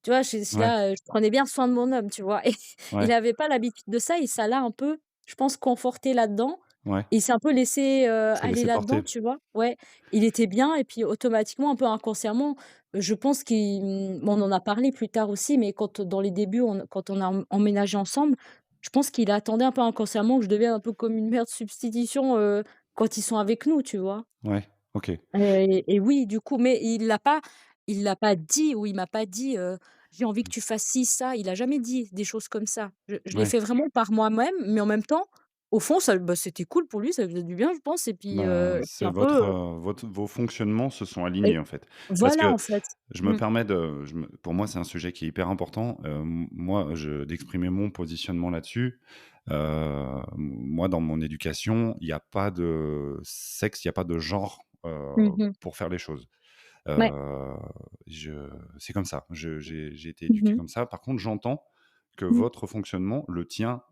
[SPEAKER 2] tu vois? Je suis
[SPEAKER 1] Ouais,
[SPEAKER 2] là, je prenais bien soin de mon homme, tu vois? Et il
[SPEAKER 1] ouais,
[SPEAKER 2] avait pas l'habitude de ça et ça l'a un peu, je pense, conforté là-dedans
[SPEAKER 1] Ouais,
[SPEAKER 2] il s'est un peu laissé,
[SPEAKER 1] s'est
[SPEAKER 2] aller
[SPEAKER 1] laissé
[SPEAKER 2] là-dedans,
[SPEAKER 1] porter.
[SPEAKER 2] tu vois? Ouais, il était bien et puis automatiquement, un peu inconsciemment, je pense on en a parlé plus tard aussi, mais dans les débuts, quand on a emménagé ensemble, je pense qu'il attendait un peu inconsciemment que je devienne un peu comme une mère de substitution, quand ils sont avec nous, tu vois?
[SPEAKER 1] Ouais, OK.
[SPEAKER 2] Et oui, du coup, mais il l'a pas dit ou il m'a pas dit, «J'ai envie que tu fasses ci, ça». Il a jamais dit des choses comme ça. Je l'ai
[SPEAKER 1] Ouais,
[SPEAKER 2] fait vraiment par moi-même, mais en même temps, au fond, c'était cool pour lui, ça lui faisait du bien, je pense
[SPEAKER 1] ben,
[SPEAKER 2] et puis
[SPEAKER 1] c'est
[SPEAKER 2] un peu,
[SPEAKER 1] vos fonctionnements se sont
[SPEAKER 2] et
[SPEAKER 1] alignés, en fait. Parce
[SPEAKER 2] voilà,
[SPEAKER 1] que
[SPEAKER 2] en fait.
[SPEAKER 1] je me
[SPEAKER 2] Mmh.
[SPEAKER 1] permets de je me pour moi, c'est un sujet qui est hyper important, moi, d'exprimer mon positionnement là-dessus. Moi, dans mon éducation, il y a pas de sexe, il y a pas de genre,
[SPEAKER 2] Mmh mh.
[SPEAKER 1] pour faire les choses.
[SPEAKER 2] Ouais.
[SPEAKER 1] Heu, je c'est comme ça. J'ai été
[SPEAKER 2] Mmh
[SPEAKER 1] éduqué
[SPEAKER 2] mh.
[SPEAKER 1] comme ça. Par contre, j'entends que
[SPEAKER 2] Mmh.
[SPEAKER 1] votre fonctionnement, le tien,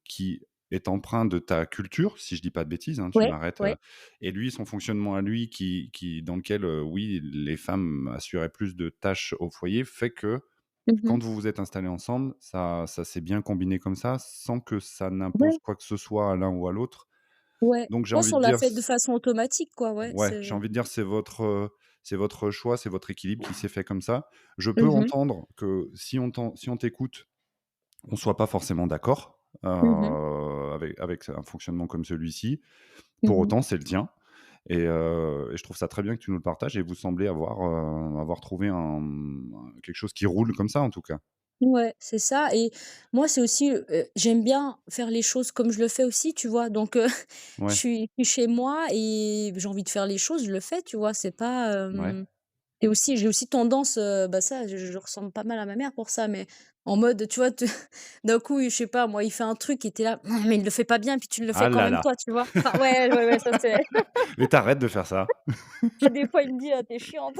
[SPEAKER 1] qui est empreint de ta culture, si je dis pas de bêtises, hein, tu
[SPEAKER 2] Ouais,
[SPEAKER 1] m'arrêtes,
[SPEAKER 2] ouais.
[SPEAKER 1] et lui, son fonctionnement à lui qui dans lequel, oui, les femmes assuraient plus de tâches au foyer, fait que
[SPEAKER 2] Mmh mh.
[SPEAKER 1] quand vous vous êtes installés ensemble, ça s'est bien combiné comme ça, sans que ça n'impose
[SPEAKER 2] Ouais,
[SPEAKER 1] quoi que ce soit à l'un ou à l'autre.
[SPEAKER 2] ouais.
[SPEAKER 1] Donc
[SPEAKER 2] Je
[SPEAKER 1] j'ai
[SPEAKER 2] pense
[SPEAKER 1] envie
[SPEAKER 2] on
[SPEAKER 1] de
[SPEAKER 2] l'a
[SPEAKER 1] dire
[SPEAKER 2] fait de façon automatique, quoi, ouais,
[SPEAKER 1] ouais, j'ai
[SPEAKER 2] c'est
[SPEAKER 1] envie de dire c'est votre choix, c'est votre équilibre qui s'est fait comme ça. Je peux
[SPEAKER 2] mmh mh.
[SPEAKER 1] entendre que si on t'écoute, on soit pas forcément d'accord,
[SPEAKER 2] Mmh mh.
[SPEAKER 1] avec un fonctionnement comme celui-ci. Pour
[SPEAKER 2] Mmh mh.
[SPEAKER 1] autant, c'est le tien et je trouve ça très bien que tu nous le partages et vous semblez avoir trouvé quelque chose qui roule comme ça, en tout cas.
[SPEAKER 2] Ouais, c'est ça et moi, c'est aussi, j'aime bien faire les choses comme je le fais aussi, tu vois? Donc
[SPEAKER 1] Ouais,
[SPEAKER 2] je suis chez moi et j'ai envie de faire les choses, je le fais, tu vois? C'est pas,
[SPEAKER 1] ouais.
[SPEAKER 2] et aussi j'ai aussi tendance, ça, je ressemble pas mal à ma mère pour ça, mais en mode, tu vois, d'un coup, je sais pas moi, il fait un truc et tu es là: «Non, mais il le fait pas bien», puis tu le fais
[SPEAKER 1] Ah
[SPEAKER 2] quand
[SPEAKER 1] là
[SPEAKER 2] même
[SPEAKER 1] là!
[SPEAKER 2] toi, tu vois? Enfin, ouais, ouais, ouais, ça c'est
[SPEAKER 1] Mais tu de faire ça.
[SPEAKER 2] des fois, il me dit: «Tu es chiante».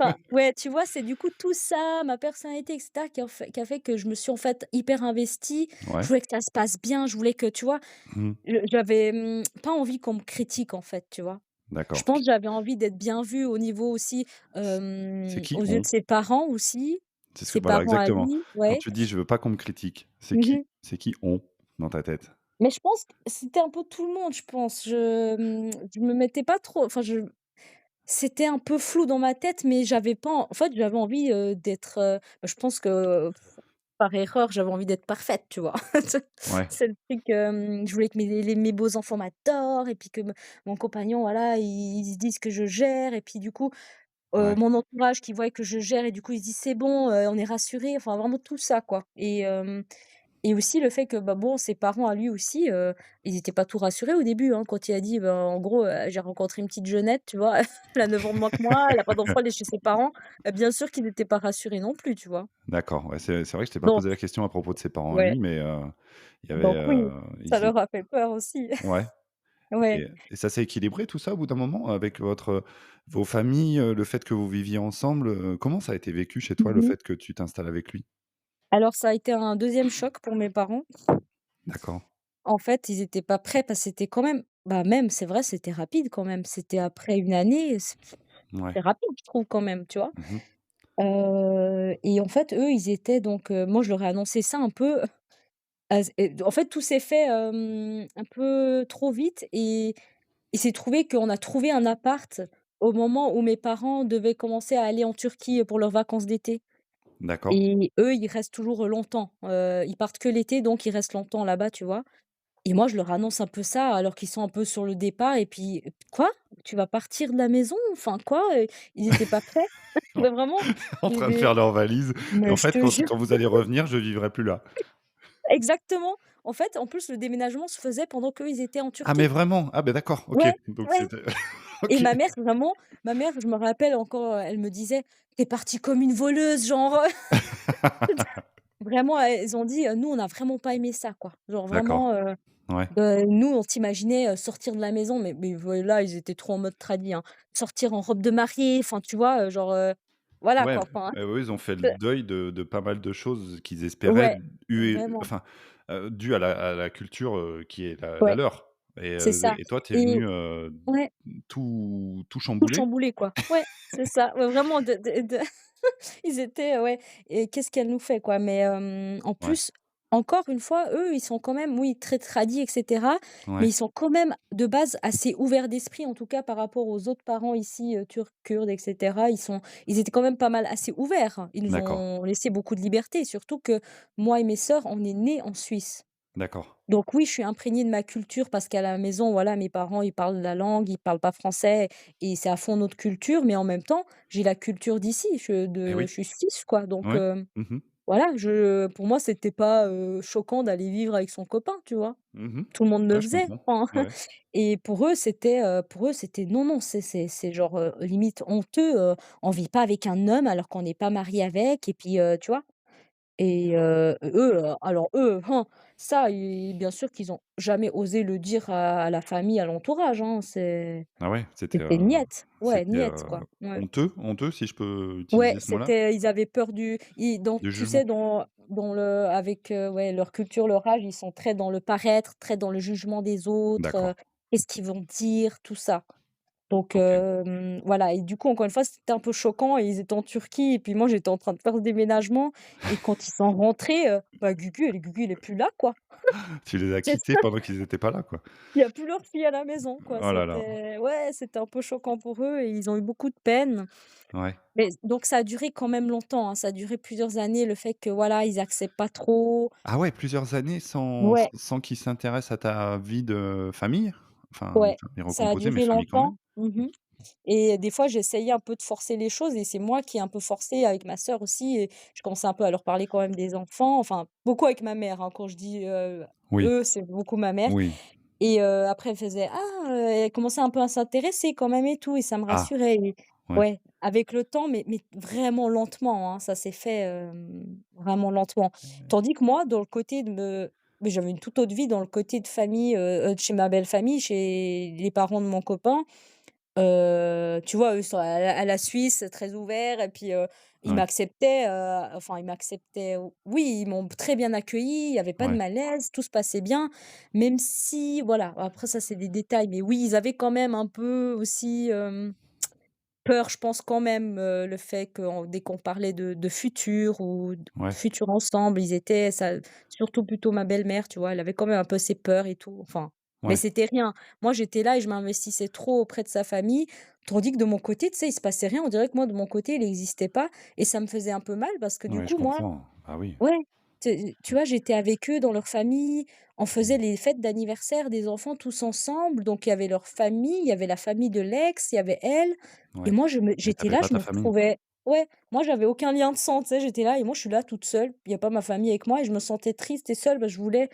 [SPEAKER 2] Enfin, ouais, tu vois, c'est du coup tout ça, ma personnalité et cetera qui a fait que je me suis, en fait, hyper investie. Je
[SPEAKER 1] Ouais.
[SPEAKER 2] voulais que ça se passe bien, je voulais que tu vois?
[SPEAKER 1] Mmh.
[SPEAKER 2] J'avais, pas envie qu'on me critique, en fait, tu vois? Je
[SPEAKER 1] D'accord.
[SPEAKER 2] pense que j'avais envie d'être bien vue au niveau aussi,
[SPEAKER 1] C'est qui
[SPEAKER 2] aux yeux de
[SPEAKER 1] «on»?
[SPEAKER 2] ses parents aussi,
[SPEAKER 1] C'est ce que
[SPEAKER 2] ses
[SPEAKER 1] voilà,
[SPEAKER 2] parents à
[SPEAKER 1] exactement.
[SPEAKER 2] lui,
[SPEAKER 1] Quand
[SPEAKER 2] ouais.
[SPEAKER 1] tu dis: «Je veux pas qu'on me critique», c'est
[SPEAKER 2] Mmh.
[SPEAKER 1] qui? C'est qui «on» dans ta tête?
[SPEAKER 2] Mais je pense que c'était un peu tout le monde, je pense. Je me mettais pas trop enfin, c'était un peu flou dans ma tête, mais j'avais pas en fait, j'avais envie, d'être, je pense que par erreur, j'avais envie d'être parfaite, tu vois?
[SPEAKER 1] Ouais,
[SPEAKER 2] C'est le truc, je voulais que mes beaux enfants m'adorent et puis que mon compagnon, voilà, il se dise que je gère et puis du coup,
[SPEAKER 1] ouais.
[SPEAKER 2] mon entourage qui voit que je gère et du coup, il se dit: «C'est bon, on est rassurés», enfin vraiment tout ça, quoi et aussi le fait que, bah, bon, ses parents à lui aussi, ils étaient pas tout rassurés au début, hein, quand il a dit, en gros, «J'ai rencontré une petite jeunette», tu vois? Elle a 9 ans de moins que moi, elle a pas d'enfant, elle est chez ses parents. Bien sûr qu'ils n'étaient pas rassurés non plus, tu vois?
[SPEAKER 1] D'accord, ouais, c'est vrai que je t'ai pas
[SPEAKER 2] Donc
[SPEAKER 1] posé la question à propos de ses parents à
[SPEAKER 2] ouais,
[SPEAKER 1] lui, mais il y avait,
[SPEAKER 2] donc oui, ça
[SPEAKER 1] ils é
[SPEAKER 2] leur a fait peur aussi.
[SPEAKER 1] ouais
[SPEAKER 2] Ouais.
[SPEAKER 1] et ça s'est équilibré tout ça au bout d'un moment avec vos familles, le fait que vous viviez ensemble, comment ça a été vécu chez toi, le
[SPEAKER 2] Mmh.
[SPEAKER 1] fait que tu t'installes avec lui?
[SPEAKER 2] Alors ça a été un deuxième choc pour mes parents.
[SPEAKER 1] D'accord,
[SPEAKER 2] En fait, ils étaient pas prêts parce que c'était quand même même, c'est vrai, c'était rapide quand même. C'était après une année,
[SPEAKER 1] ouais.
[SPEAKER 2] c'est rapide, je trouve quand même, tu vois?
[SPEAKER 1] Mmh.
[SPEAKER 2] Et en fait, eux, ils étaient donc moi, je leur ai annoncé ça un peu, en fait, tout s'est fait, un peu trop vite et il s'est trouvé qu'on a trouvé un appart au moment où mes parents devaient commencer à aller en Turquie pour leurs vacances d'été
[SPEAKER 1] D'accord.
[SPEAKER 2] et eux, ils restent toujours longtemps. Ils partent que l'été, donc ils restent longtemps là-bas, tu vois? Et moi, je leur annonce un peu ça alors qu'ils sont un peu sur le départ et puis: «Quoi? Tu vas partir de la maison? Enfin quoi?» Ils étaient pas prêts. Mais vraiment,
[SPEAKER 1] En
[SPEAKER 2] ils
[SPEAKER 1] train de
[SPEAKER 2] étaient
[SPEAKER 1] faire leurs valises et
[SPEAKER 2] mais
[SPEAKER 1] en
[SPEAKER 2] je
[SPEAKER 1] fait,
[SPEAKER 2] te jure,
[SPEAKER 1] quand vous allez revenir, je vivrai plus là.
[SPEAKER 2] exactement. En fait, en plus, le déménagement se faisait pendant qu'eux, ils étaient en
[SPEAKER 1] Ah mais
[SPEAKER 2] Turquie.
[SPEAKER 1] vraiment? Ah ben d'accord, OK.
[SPEAKER 2] Ouais,
[SPEAKER 1] Donc
[SPEAKER 2] ouais
[SPEAKER 1] c'était
[SPEAKER 2] et
[SPEAKER 1] OK.
[SPEAKER 2] ma mère, je me rappelle encore, elle me disait: «Tu es partie comme une voleuse», genre, vraiment, elles ont dit: «Nous, on a vraiment pas aimé ça, quoi». Genre
[SPEAKER 1] D'accord,
[SPEAKER 2] vraiment,
[SPEAKER 1] ouais.
[SPEAKER 2] nous, on t'imaginait, sortir de la maison, mais voilà, ils étaient trop en mode tradi, hein. Sortir en robe de mariée, enfin, tu vois? Genre, voilà
[SPEAKER 1] Ouais,
[SPEAKER 2] quoi, enfin,
[SPEAKER 1] eux, ils ont fait le
[SPEAKER 2] heu,
[SPEAKER 1] deuil de pas mal de choses qu'ils espéraient
[SPEAKER 2] ouais,
[SPEAKER 1] eu
[SPEAKER 2] vraiment,
[SPEAKER 1] enfin, dues à la culture, qui est la
[SPEAKER 2] ouais,
[SPEAKER 1] leur
[SPEAKER 2] c'est ça
[SPEAKER 1] et toi, tu es
[SPEAKER 2] et
[SPEAKER 1] venu,
[SPEAKER 2] ouais,
[SPEAKER 1] tout
[SPEAKER 2] tout
[SPEAKER 1] chambouler?
[SPEAKER 2] chamboulé, quoi. Ouais, c'est ça, ouais, vraiment de ils étaient, ouais et qu'est-ce qu'elle nous fait, quoi? Mais en
[SPEAKER 1] Ouais,
[SPEAKER 2] plus encore une fois, eux, ils sont quand même, oui, très tradis et cetera, mais
[SPEAKER 1] Ouais,
[SPEAKER 2] ils sont quand même de base assez ouverts d'esprit, en tout cas par rapport aux autres parents ici, turcs, kurdes et cetera. Ils étaient quand même pas mal assez ouverts, hein. Ils nous
[SPEAKER 1] d'accord,
[SPEAKER 2] ont laissé beaucoup de liberté, surtout que moi et mes sœurs, on est nés en Suisse.
[SPEAKER 1] d'accord.
[SPEAKER 2] Donc oui, je suis imprégnée de ma culture parce qu'à la maison, voilà, mes parents, ils parlent la langue, ils parlent pas français et c'est à fond notre culture, mais en même temps, j'ai la culture d'ici,
[SPEAKER 1] Eh oui,
[SPEAKER 2] je suis suisse, quoi, donc
[SPEAKER 1] ouais. Mmh mh.
[SPEAKER 2] voilà, pour moi, c'était pas, choquant d'aller vivre avec son copain, tu vois?
[SPEAKER 1] Mmh.
[SPEAKER 2] Tout le monde le
[SPEAKER 1] Ouais, je
[SPEAKER 2] faisait,
[SPEAKER 1] comprends.
[SPEAKER 2] enfin
[SPEAKER 1] Ouais,
[SPEAKER 2] et pour eux, c'était non, non, c'est genre, limite honteux, on vit pas avec un homme alors qu'on n'est pas marié avec et puis, tu vois? Et eux, alors eux, ça, bien sûr qu'ils ont jamais osé le dire à la famille, à l'entourage, hein,
[SPEAKER 1] ah ouais,
[SPEAKER 2] c'était niet, ouais,
[SPEAKER 1] c'était,
[SPEAKER 2] niet, quoi, ouais.
[SPEAKER 1] honteux si je peux
[SPEAKER 2] Ouais,
[SPEAKER 1] utiliser ce mot-là?
[SPEAKER 2] c'était ils avaient peur du ils donc
[SPEAKER 1] Du
[SPEAKER 2] tu
[SPEAKER 1] jugement?
[SPEAKER 2] sais dans le avec, ouais, leur culture, leur âge, ils sont très dans le paraître, très dans le jugement des autres,
[SPEAKER 1] D'accord,
[SPEAKER 2] qu'est-ce qu'ils vont dire, tout ça. Donc
[SPEAKER 1] OK.
[SPEAKER 2] voilà et du coup, encore une fois, c'était un peu choquant et ils étaient en Turquie et puis moi, j'étais en train de faire ce déménagement et quand ils sont rentrés, bah, Gugu, il est plus là, quoi.
[SPEAKER 1] Tu les as
[SPEAKER 2] C'est
[SPEAKER 1] quittés
[SPEAKER 2] ça,
[SPEAKER 1] pendant qu'ils étaient pas là, quoi?
[SPEAKER 2] il y a plus leur fille à la maison, quoi.
[SPEAKER 1] Oh là là,
[SPEAKER 2] C'était ouais, c'était un peu choquant pour eux et ils ont eu beaucoup de peine.
[SPEAKER 1] ouais.
[SPEAKER 2] Mais donc ça a duré quand même longtemps, hein, ça a duré plusieurs années, le fait que voilà, ils acceptent pas trop.
[SPEAKER 1] Ah ouais, plusieurs années
[SPEAKER 2] Ouais,
[SPEAKER 1] sans qu'ils s'intéressent à ta vie de famille? Enfin,
[SPEAKER 2] ouais,
[SPEAKER 1] famille
[SPEAKER 2] ça a
[SPEAKER 1] recomposée, mais
[SPEAKER 2] duré
[SPEAKER 1] famille quand
[SPEAKER 2] longtemps.
[SPEAKER 1] même?
[SPEAKER 2] Mmh. Et des fois, j'essayais un peu de forcer les choses et c'est moi qui ai un peu forcé avec ma sœur aussi et je commençais un peu à leur parler quand même des enfants, enfin beaucoup avec ma mère, hein, quand je dis,
[SPEAKER 1] Oui,
[SPEAKER 2] eux, c'est beaucoup ma mère
[SPEAKER 1] oui.
[SPEAKER 2] et après elle faisait: «Ah!» elle commençait un peu à s'intéresser quand même et tout et ça me
[SPEAKER 1] Ah,
[SPEAKER 2] rassurait et
[SPEAKER 1] ouais,
[SPEAKER 2] ouais, avec le temps, mais vraiment lentement, hein, ça s'est fait, vraiment lentement. Tandis que moi, dans le côté de me mais j'avais une toute autre vie dans le côté de famille, chez ma belle famille, chez les parents de mon copain. Tu vois, eux sont à la Suisse, très ouverts et puis, ils
[SPEAKER 1] ouais,
[SPEAKER 2] m'acceptaient, enfin ils m'acceptaient, oui, ils m'ont très bien accueillie, il y avait pas de
[SPEAKER 1] ouais,
[SPEAKER 2] malaise, tout se passait bien. Même si voilà, après ça c'est des détails, mais oui, ils avaient quand même un peu aussi, peur, je pense quand même, le fait qu'on dès qu'on parlait de futur ou d
[SPEAKER 1] ouais,
[SPEAKER 2] futur ensemble, ils étaient ça surtout plutôt ma belle-mère, tu vois? Elle avait quand même un peu ses peurs et tout, enfin, mais
[SPEAKER 1] ouais,
[SPEAKER 2] c'était rien. Moi, j'étais là et je m'investissais trop auprès de sa famille, tandis que de mon côté, tu sais, il se passait rien. On dirait que moi, de mon côté, il existait pas et ça me faisait un peu mal parce que du
[SPEAKER 1] ouais, je
[SPEAKER 2] coup, moi
[SPEAKER 1] comprends. Ah oui.
[SPEAKER 2] ouais, tu vois, j'étais avec eux dans leur famille, on faisait
[SPEAKER 1] Mmh.
[SPEAKER 2] les fêtes d'anniversaire des enfants tous ensemble, donc il y avait leur famille, il y avait la famille de l'ex, il y avait elle et
[SPEAKER 1] Ouais,
[SPEAKER 2] moi
[SPEAKER 1] mais tu
[SPEAKER 2] j'étais
[SPEAKER 1] avais
[SPEAKER 2] là,
[SPEAKER 1] pas
[SPEAKER 2] je
[SPEAKER 1] ta
[SPEAKER 2] me
[SPEAKER 1] famille?
[SPEAKER 2] retrouvais ouais, moi j'avais aucun lien de sang, tu sais? J'étais là et moi je suis là toute seule, il y a pas ma famille avec moi et je me sentais triste et seule, je voulais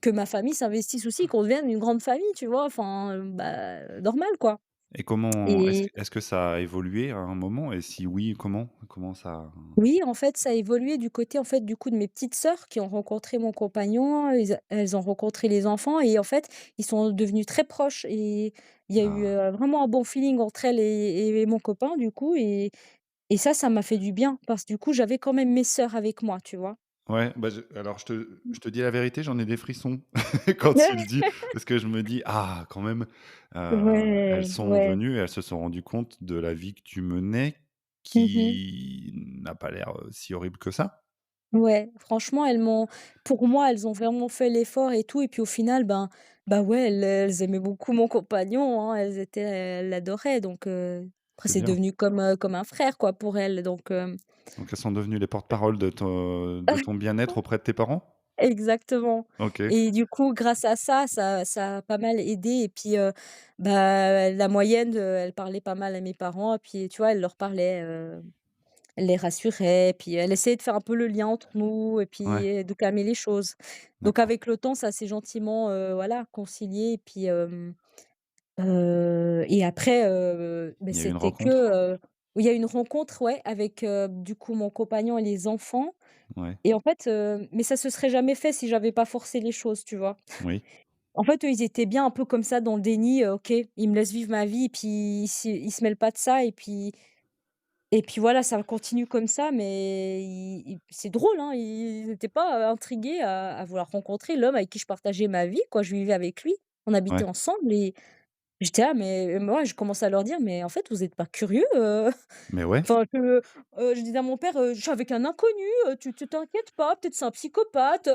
[SPEAKER 2] que ma famille s'investisse aussi, qu'on devienne une grande famille, tu vois? Enfin, bah, normal quoi
[SPEAKER 1] Et comment
[SPEAKER 2] et
[SPEAKER 1] est-ce que ça a évolué à un moment? Et si oui, comment? Comment ça
[SPEAKER 2] oui, en fait, ça a évolué du côté, en fait, du coup, de mes petites sœurs qui ont rencontré mon compagnon, elles ont rencontré les enfants et en fait, ils sont devenus très proches et il y a eu,
[SPEAKER 1] ah,
[SPEAKER 2] vraiment un bon feeling entre elles et mon copain, du coup et ça m'a fait du bien parce que, du coup, j'avais quand même mes sœurs avec moi, tu vois?
[SPEAKER 1] ouais, bah, alors je te dis la vérité, j'en ai des frissons quand tu le dis, parce que je me dis: «Ah quand même, elles
[SPEAKER 2] Ouais,
[SPEAKER 1] sont
[SPEAKER 2] ouais.
[SPEAKER 1] venues, elles se sont rendues compte de la vie que tu menais,
[SPEAKER 2] Mmh.
[SPEAKER 1] qui n'a pas l'air, si horrible que ça».
[SPEAKER 2] Ouais, franchement, pour moi, elles ont vraiment fait l'effort et tout et puis au final, ben, bah, ouais, elles aimaient beaucoup mon compagnon, hein, elles l'adoraient donc après
[SPEAKER 1] C'est
[SPEAKER 2] c'est
[SPEAKER 1] bien.
[SPEAKER 2] devenu comme un frère quoi pour elles donc
[SPEAKER 1] Donc elles sont devenues les porte-parole de ton bien-être auprès de tes parents?
[SPEAKER 2] exactement
[SPEAKER 1] OK,
[SPEAKER 2] et du coup, grâce à ça, ça a pas mal aidé et puis, bah, la moyenne, elle parlait pas mal à mes parents et puis, tu vois, elle leur parlait, elle les rassurait, puis elle essayait de faire un peu le lien entre nous et
[SPEAKER 1] ouais,
[SPEAKER 2] puis, de calmer les choses. Donc
[SPEAKER 1] d'accord.
[SPEAKER 2] avec le temps, ça s'est gentiment, voilà, concilié et puis, et après, beh,
[SPEAKER 1] Il y a eu une
[SPEAKER 2] c'était que,
[SPEAKER 1] rencontre?
[SPEAKER 2] il y a eu une rencontre, ouais, avec, du coup, mon compagnon et les enfants
[SPEAKER 1] Ouais,
[SPEAKER 2] et en fait, mais ça se serait jamais fait si j'avais pas forcé les choses, tu vois?
[SPEAKER 1] oui,
[SPEAKER 2] En fait, eux, ils étaient bien un peu comme ça dans le déni, OK, ils me laissent vivre ma vie et puis ils se mêlent pas de ça et puis voilà, ça continue comme ça, mais ils c'est drôle, hein, ils étaient pas, intrigués à vouloir rencontrer l'homme avec qui je partageais ma vie, quoi. Je vivais avec lui, on habitait
[SPEAKER 1] ouais.
[SPEAKER 2] ensemble et J'étais là, mais moi, je commençais à leur dire: «Mais en fait, vous êtes pas curieux,
[SPEAKER 1] Mais ouais.
[SPEAKER 2] Enfin je disais à mon père: «Je suis avec un inconnu, tu t'inquiètes pas, peut-être c'est un psychopathe».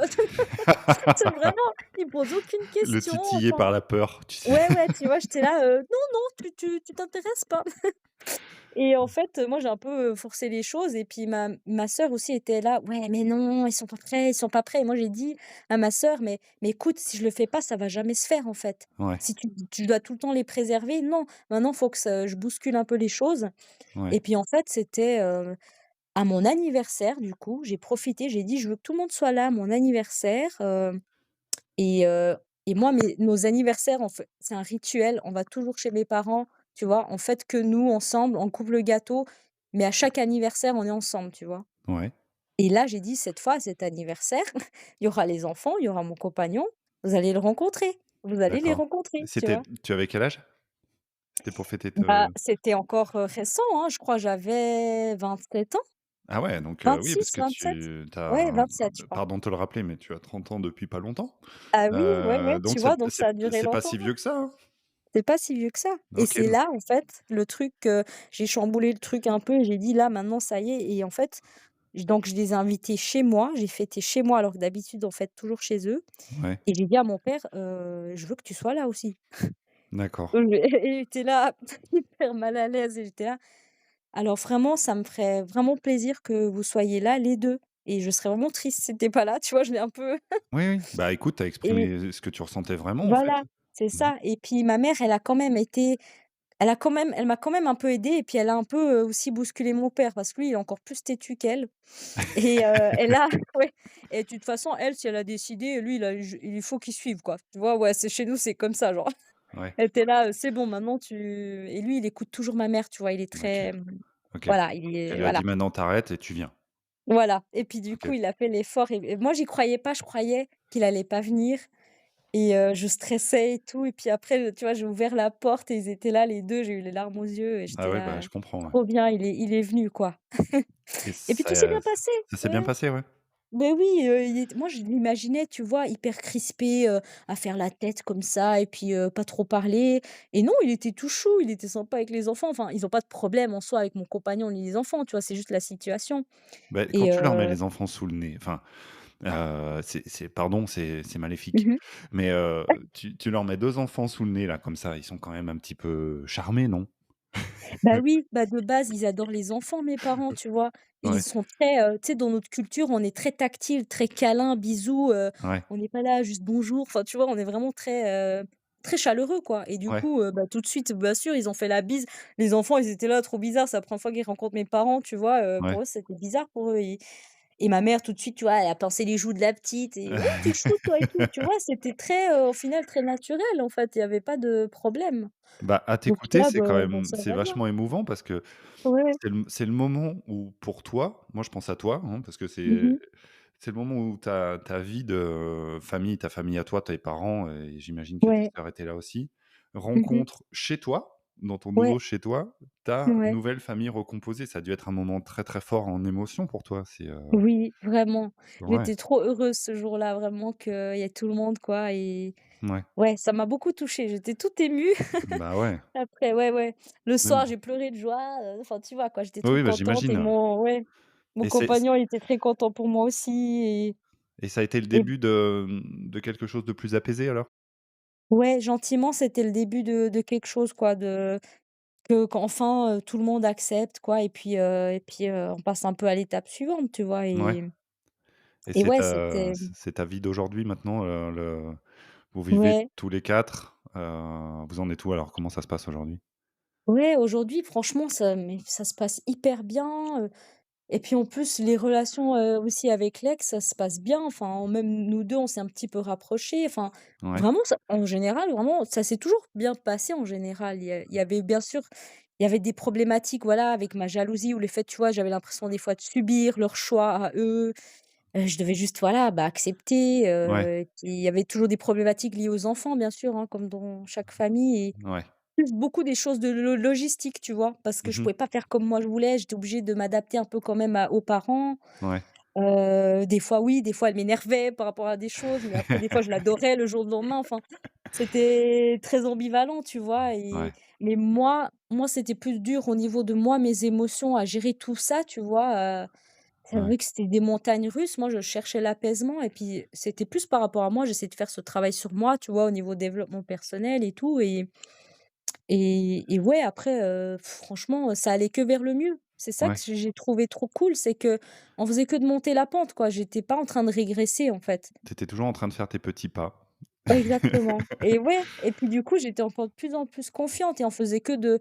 [SPEAKER 2] C'est vraiment, il pose aucune
[SPEAKER 1] Le
[SPEAKER 2] question,
[SPEAKER 1] titiller
[SPEAKER 2] enfin
[SPEAKER 1] par la peur, tu sais?
[SPEAKER 2] ouais, ouais, tu vois? J'étais là: «Non, non, tu t'intéresses pas». Et en fait, moi, j'ai un peu, forcé les choses et puis ma sœur aussi était là: «Ouais, mais non, ils sont pas prêts, ils sont pas prêts» et moi, j'ai dit à ma sœur: «Mais écoute, si je le fais pas, ça va jamais se faire, en fait.
[SPEAKER 1] Ouais,
[SPEAKER 2] Si tu dois tout le temps les préserver, non. Maintenant, faut que je bouscule un peu les choses»
[SPEAKER 1] ouais,
[SPEAKER 2] et puis, en fait, c'était, à mon anniversaire, du coup, j'ai profité, j'ai dit: «Je veux que tout le monde soit là à mon anniversaire», et heu et moi, nos anniversaires, en fait, c'est un rituel. On va toujours chez mes parents, tu vois? On fête que nous, ensemble, on coupe le gâteau, mais à chaque anniversaire, on est ensemble, tu vois?
[SPEAKER 1] ouais,
[SPEAKER 2] Et là, j'ai dit: «Cette fois, à cet anniversaire, il y aura les enfants, il y aura mon compagnon, vous allez le rencontrer, vous allez les
[SPEAKER 1] d'accord.
[SPEAKER 2] rencontrer», tu
[SPEAKER 1] C'était
[SPEAKER 2] vois?
[SPEAKER 1] tu avais quel âge? C'était pour fêter
[SPEAKER 2] Bah,
[SPEAKER 1] te
[SPEAKER 2] c'était encore, récent, hein, je crois j'avais 27 ans,
[SPEAKER 1] ah ouais, donc oui, parce que
[SPEAKER 2] 26-27.
[SPEAKER 1] tu
[SPEAKER 2] Ouais,
[SPEAKER 1] as
[SPEAKER 2] 27, je crois.
[SPEAKER 1] pardon de te le rappeler, mais tu as 30 ans depuis pas longtemps.
[SPEAKER 2] Ah oui, ouais, ouais, tu
[SPEAKER 1] Donc
[SPEAKER 2] vois? Donc ça a duré
[SPEAKER 1] c'est pas
[SPEAKER 2] longtemps.
[SPEAKER 1] si vieux que ça, hein?
[SPEAKER 2] C'est pas si vieux que ça et
[SPEAKER 1] OK,
[SPEAKER 2] c'est
[SPEAKER 1] donc
[SPEAKER 2] là, en fait, le truc, j'ai chamboulé le truc un peu et j'ai dit: «Là, maintenant, ça y est» et en fait, je les ai invités chez moi, j'ai fêté chez moi alors que d'habitude, on fête toujours chez eux
[SPEAKER 1] ouais,
[SPEAKER 2] et j'ai dit à mon père: «Je veux que tu sois là aussi».
[SPEAKER 1] d'accord.
[SPEAKER 2] Et il était là, hyper mal à l'aise et j'étais là: «Alors vraiment, ça me ferait vraiment plaisir que vous soyez là les 2 et je serais vraiment triste si tu étais pas là», tu vois? Je l'ai un peu
[SPEAKER 1] Oui, oui, bah, écoute, tu as
[SPEAKER 2] et
[SPEAKER 1] exprimé ce que tu ressentais vraiment, en fait.
[SPEAKER 2] voilà, c'est
[SPEAKER 1] Mmh.
[SPEAKER 2] ça et puis ma mère, elle m'a quand même un peu aidée et puis elle a un peu, aussi bousculé mon père parce que lui, il est encore plus têtu qu'elle et elle a ouais et de toute façon, elle, si elle a décidé, lui, il faut qu'il suive, quoi. Tu vois? Ouais, c'est chez nous, c'est comme ça, genre.
[SPEAKER 1] Ouais,
[SPEAKER 2] Elle était là: «C'est bon, maintenant tu» et lui, il écoute toujours ma mère, tu vois? Il est
[SPEAKER 1] OK,
[SPEAKER 2] très,
[SPEAKER 1] OK.
[SPEAKER 2] voilà, il
[SPEAKER 1] Elle
[SPEAKER 2] est
[SPEAKER 1] lui a dit:
[SPEAKER 2] voilà,
[SPEAKER 1] «Maintenant, tu arrêtes et tu viens».
[SPEAKER 2] voilà et puis du coup,
[SPEAKER 1] OK.
[SPEAKER 2] il a fait l'effort et moi, j'y croyais pas, je croyais qu'il allait pas venir et je stressais et tout et puis après, tu vois, j'ai ouvert la porte et ils étaient là les 2. J'ai eu les larmes aux yeux et
[SPEAKER 1] Ah
[SPEAKER 2] j'étais
[SPEAKER 1] ouais,
[SPEAKER 2] là:
[SPEAKER 1] bah, je comprends, ouais.
[SPEAKER 2] «Trop bien, il est venu, quoi».
[SPEAKER 1] Et
[SPEAKER 2] Et puis tout s'est bien passé.
[SPEAKER 1] ça s'est bien
[SPEAKER 2] Ouais.
[SPEAKER 1] passé, ouais?
[SPEAKER 2] Beh oui, moi je l'imaginais, tu vois, hyper crispé, à faire la tête comme ça et puis, pas trop parler et non, il était tout chou, il était sympa avec les enfants. Enfin, ils ont pas de problème en soi avec mon compagnon ni les enfants, tu vois? C'est juste la situation
[SPEAKER 1] Bah, quand
[SPEAKER 2] et
[SPEAKER 1] tu leur mets les enfants sous le nez, enfin, c'est pardon, c'est
[SPEAKER 2] mmh
[SPEAKER 1] maléfique,
[SPEAKER 2] mh.
[SPEAKER 1] mais tu leur mets 2 enfants sous le nez, là, comme ça, ils sont quand même un petit peu charmés, non?
[SPEAKER 2] Bah oui, bah de base, ils adorent les enfants, mes parents, tu vois? Et ils
[SPEAKER 1] Ouais,
[SPEAKER 2] sont très, tu sais, dans notre culture, on est très tactile, très câlin, bisous,
[SPEAKER 1] ouais,
[SPEAKER 2] on n'est pas là juste bonjour, enfin, tu vois? On est vraiment très, très chaleureux, quoi et du
[SPEAKER 1] ouais,
[SPEAKER 2] coup, bah, tout de suite, bien sûr, ils ont fait la bise. Les enfants, ils étaient là, trop bizarre, c'est la 1re fois qu'ils rencontrent mes parents, tu vois?
[SPEAKER 1] ouais.
[SPEAKER 2] Pour eux, c'était bizarre pour eux et ma mère, tout de suite, tu vois, elle a pincé les joues de la petite et: «Oh, tu es chou, toi et tout», tu vois? C'était très, au final, très naturel, en fait, il y avait pas de problème.
[SPEAKER 1] Bah, à
[SPEAKER 2] Donc j'étais
[SPEAKER 1] t'écouter,
[SPEAKER 2] là:
[SPEAKER 1] c'est quand
[SPEAKER 2] «Bah,
[SPEAKER 1] même
[SPEAKER 2] ça
[SPEAKER 1] c'est
[SPEAKER 2] va bien».
[SPEAKER 1] vachement émouvant parce que
[SPEAKER 2] Ouais, ouais.
[SPEAKER 1] c'est le moment où pour toi, moi je pense à toi, hein, parce que
[SPEAKER 2] Mmh mh.
[SPEAKER 1] c'est le moment où ta vie de famille, ta famille à toi, tes parents et j'imagine que tes
[SPEAKER 2] Ouais.
[SPEAKER 1] sœurs étaient là aussi,
[SPEAKER 2] Mmh mh.
[SPEAKER 1] rencontre chez toi, dans ton
[SPEAKER 2] Ouais,
[SPEAKER 1] nouveau chez toi, ta
[SPEAKER 2] ouais.
[SPEAKER 1] nouvelle famille recomposée. Ça a dû être un moment très, très fort en émotion pour toi.
[SPEAKER 2] Oui, vraiment.
[SPEAKER 1] Ouais,
[SPEAKER 2] J'étais trop heureuse ce jour-là, vraiment qu'il y ait tout le monde, quoi et
[SPEAKER 1] ouais.
[SPEAKER 2] ouais, ça m'a beaucoup touchée. J'étais toute émue
[SPEAKER 1] Bah, ouais,
[SPEAKER 2] après, ouais, ouais. Le soir,
[SPEAKER 1] même
[SPEAKER 2] j'ai pleuré de joie, enfin, tu vois, quoi, j'étais
[SPEAKER 1] oui,
[SPEAKER 2] trop
[SPEAKER 1] oui, bah,
[SPEAKER 2] contente et
[SPEAKER 1] j'imagine, ouais
[SPEAKER 2] mon
[SPEAKER 1] et c'est
[SPEAKER 2] compagnon, il était très content pour moi aussi
[SPEAKER 1] et ça a été le
[SPEAKER 2] et
[SPEAKER 1] début de quelque chose de plus apaisé alors?
[SPEAKER 2] ouais, gentiment, c'était le début de quelque chose, quoi, qu'enfin, tout le monde accepte, quoi et puis, on passe un peu à l'étape suivante, tu vois
[SPEAKER 1] Ouais. Et
[SPEAKER 2] et ouais, c'était
[SPEAKER 1] c'est ta vie d'aujourd'hui maintenant, vous vivez
[SPEAKER 2] ouais.
[SPEAKER 1] tous les 4. Vous en êtes où alors? Comment ça se passe aujourd'hui?
[SPEAKER 2] Ouais, aujourd'hui, franchement, ça se passe hyper bien, et puis en plus, les relations, aussi avec l'ex, ça se passe bien. Enfin, même nous 2 on s'est un petit peu rapprochés. Enfin,
[SPEAKER 1] Ouais,
[SPEAKER 2] vraiment, en général, vraiment, ça s'est toujours bien passé en général. Il y avait bien sûr, il y avait des problématiques, voilà, avec ma jalousie ou le fait, tu vois, j'avais l'impression des fois de subir leur choix à eux. Je devais juste, voilà, bah, accepter,
[SPEAKER 1] ouais,
[SPEAKER 2] il y avait toujours des problématiques liées aux enfants, bien sûr, hein, comme dans chaque famille
[SPEAKER 1] ouais.
[SPEAKER 2] plus beaucoup des choses de logistique, tu vois? Parce que je
[SPEAKER 1] Mmh.
[SPEAKER 2] pouvais pas faire comme moi je voulais, j'étais obligée de m'adapter un peu quand même aux parents.
[SPEAKER 1] Ouais.
[SPEAKER 2] Des fois oui, des fois elle m'énervait par rapport à des choses, mais après des fois je l'adorais le jour au lendemain, enfin, c'était très ambivalent, tu vois? Et
[SPEAKER 1] Ouais,
[SPEAKER 2] mais moi c'était plus dur au niveau de moi, mes émotions à gérer tout ça, tu vois? C'est
[SPEAKER 1] ouais,
[SPEAKER 2] vrai que c'était des montagnes russes. Moi, je cherchais l'apaisement et puis c'était plus par rapport à moi. J'essayais de faire ce travail sur moi, tu vois, au niveau développement personnel et tout et ouais, après, franchement, ça allait que vers le mieux. C'est ça que
[SPEAKER 1] ouais.
[SPEAKER 2] j'ai trouvé trop cool, c'est qu'on faisait que de monter la pente, quoi. J'étais pas en train de régresser, en fait.
[SPEAKER 1] Tu étais toujours en train de faire tes petits pas.
[SPEAKER 2] Exactement et ouais et puis du coup, j'étais encore de plus en plus confiante et on faisait que de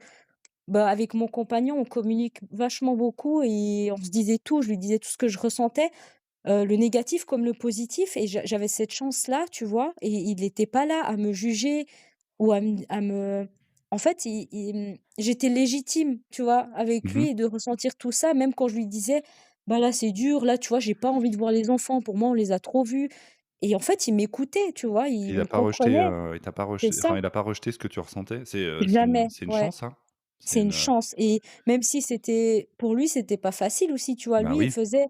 [SPEAKER 2] bah, avec mon compagnon, on communique vachement beaucoup et on se disait tout. Je lui disais tout ce que je ressentais. Le négatif comme le positif et j'avais cette chance-là, tu vois? Et il était pas là à me juger ou à me en fait, j'étais légitime, tu vois? Avec
[SPEAKER 1] Mmh.
[SPEAKER 2] lui et de ressentir tout ça, même quand je lui disais: «Bah, là, c'est dur, là, tu vois, j'ai pas envie de voir les enfants, pour moi, on les a trop vus» et en fait, il m'écoutait, tu vois? Il
[SPEAKER 1] Il a
[SPEAKER 2] me
[SPEAKER 1] pas rejeté,
[SPEAKER 2] comprenait.
[SPEAKER 1] il t'a pas
[SPEAKER 2] C'est
[SPEAKER 1] rejeté,
[SPEAKER 2] ça,
[SPEAKER 1] enfin, il a pas rejeté ce que tu ressentais?
[SPEAKER 2] jamais,
[SPEAKER 1] C'est une
[SPEAKER 2] ouais.
[SPEAKER 1] chance, ça? C'est
[SPEAKER 2] C'est une
[SPEAKER 1] une,
[SPEAKER 2] chance et même si c'était pour lui, c'était pas facile aussi, tu vois?
[SPEAKER 1] bah,
[SPEAKER 2] Lui, il
[SPEAKER 1] oui.
[SPEAKER 2] faisait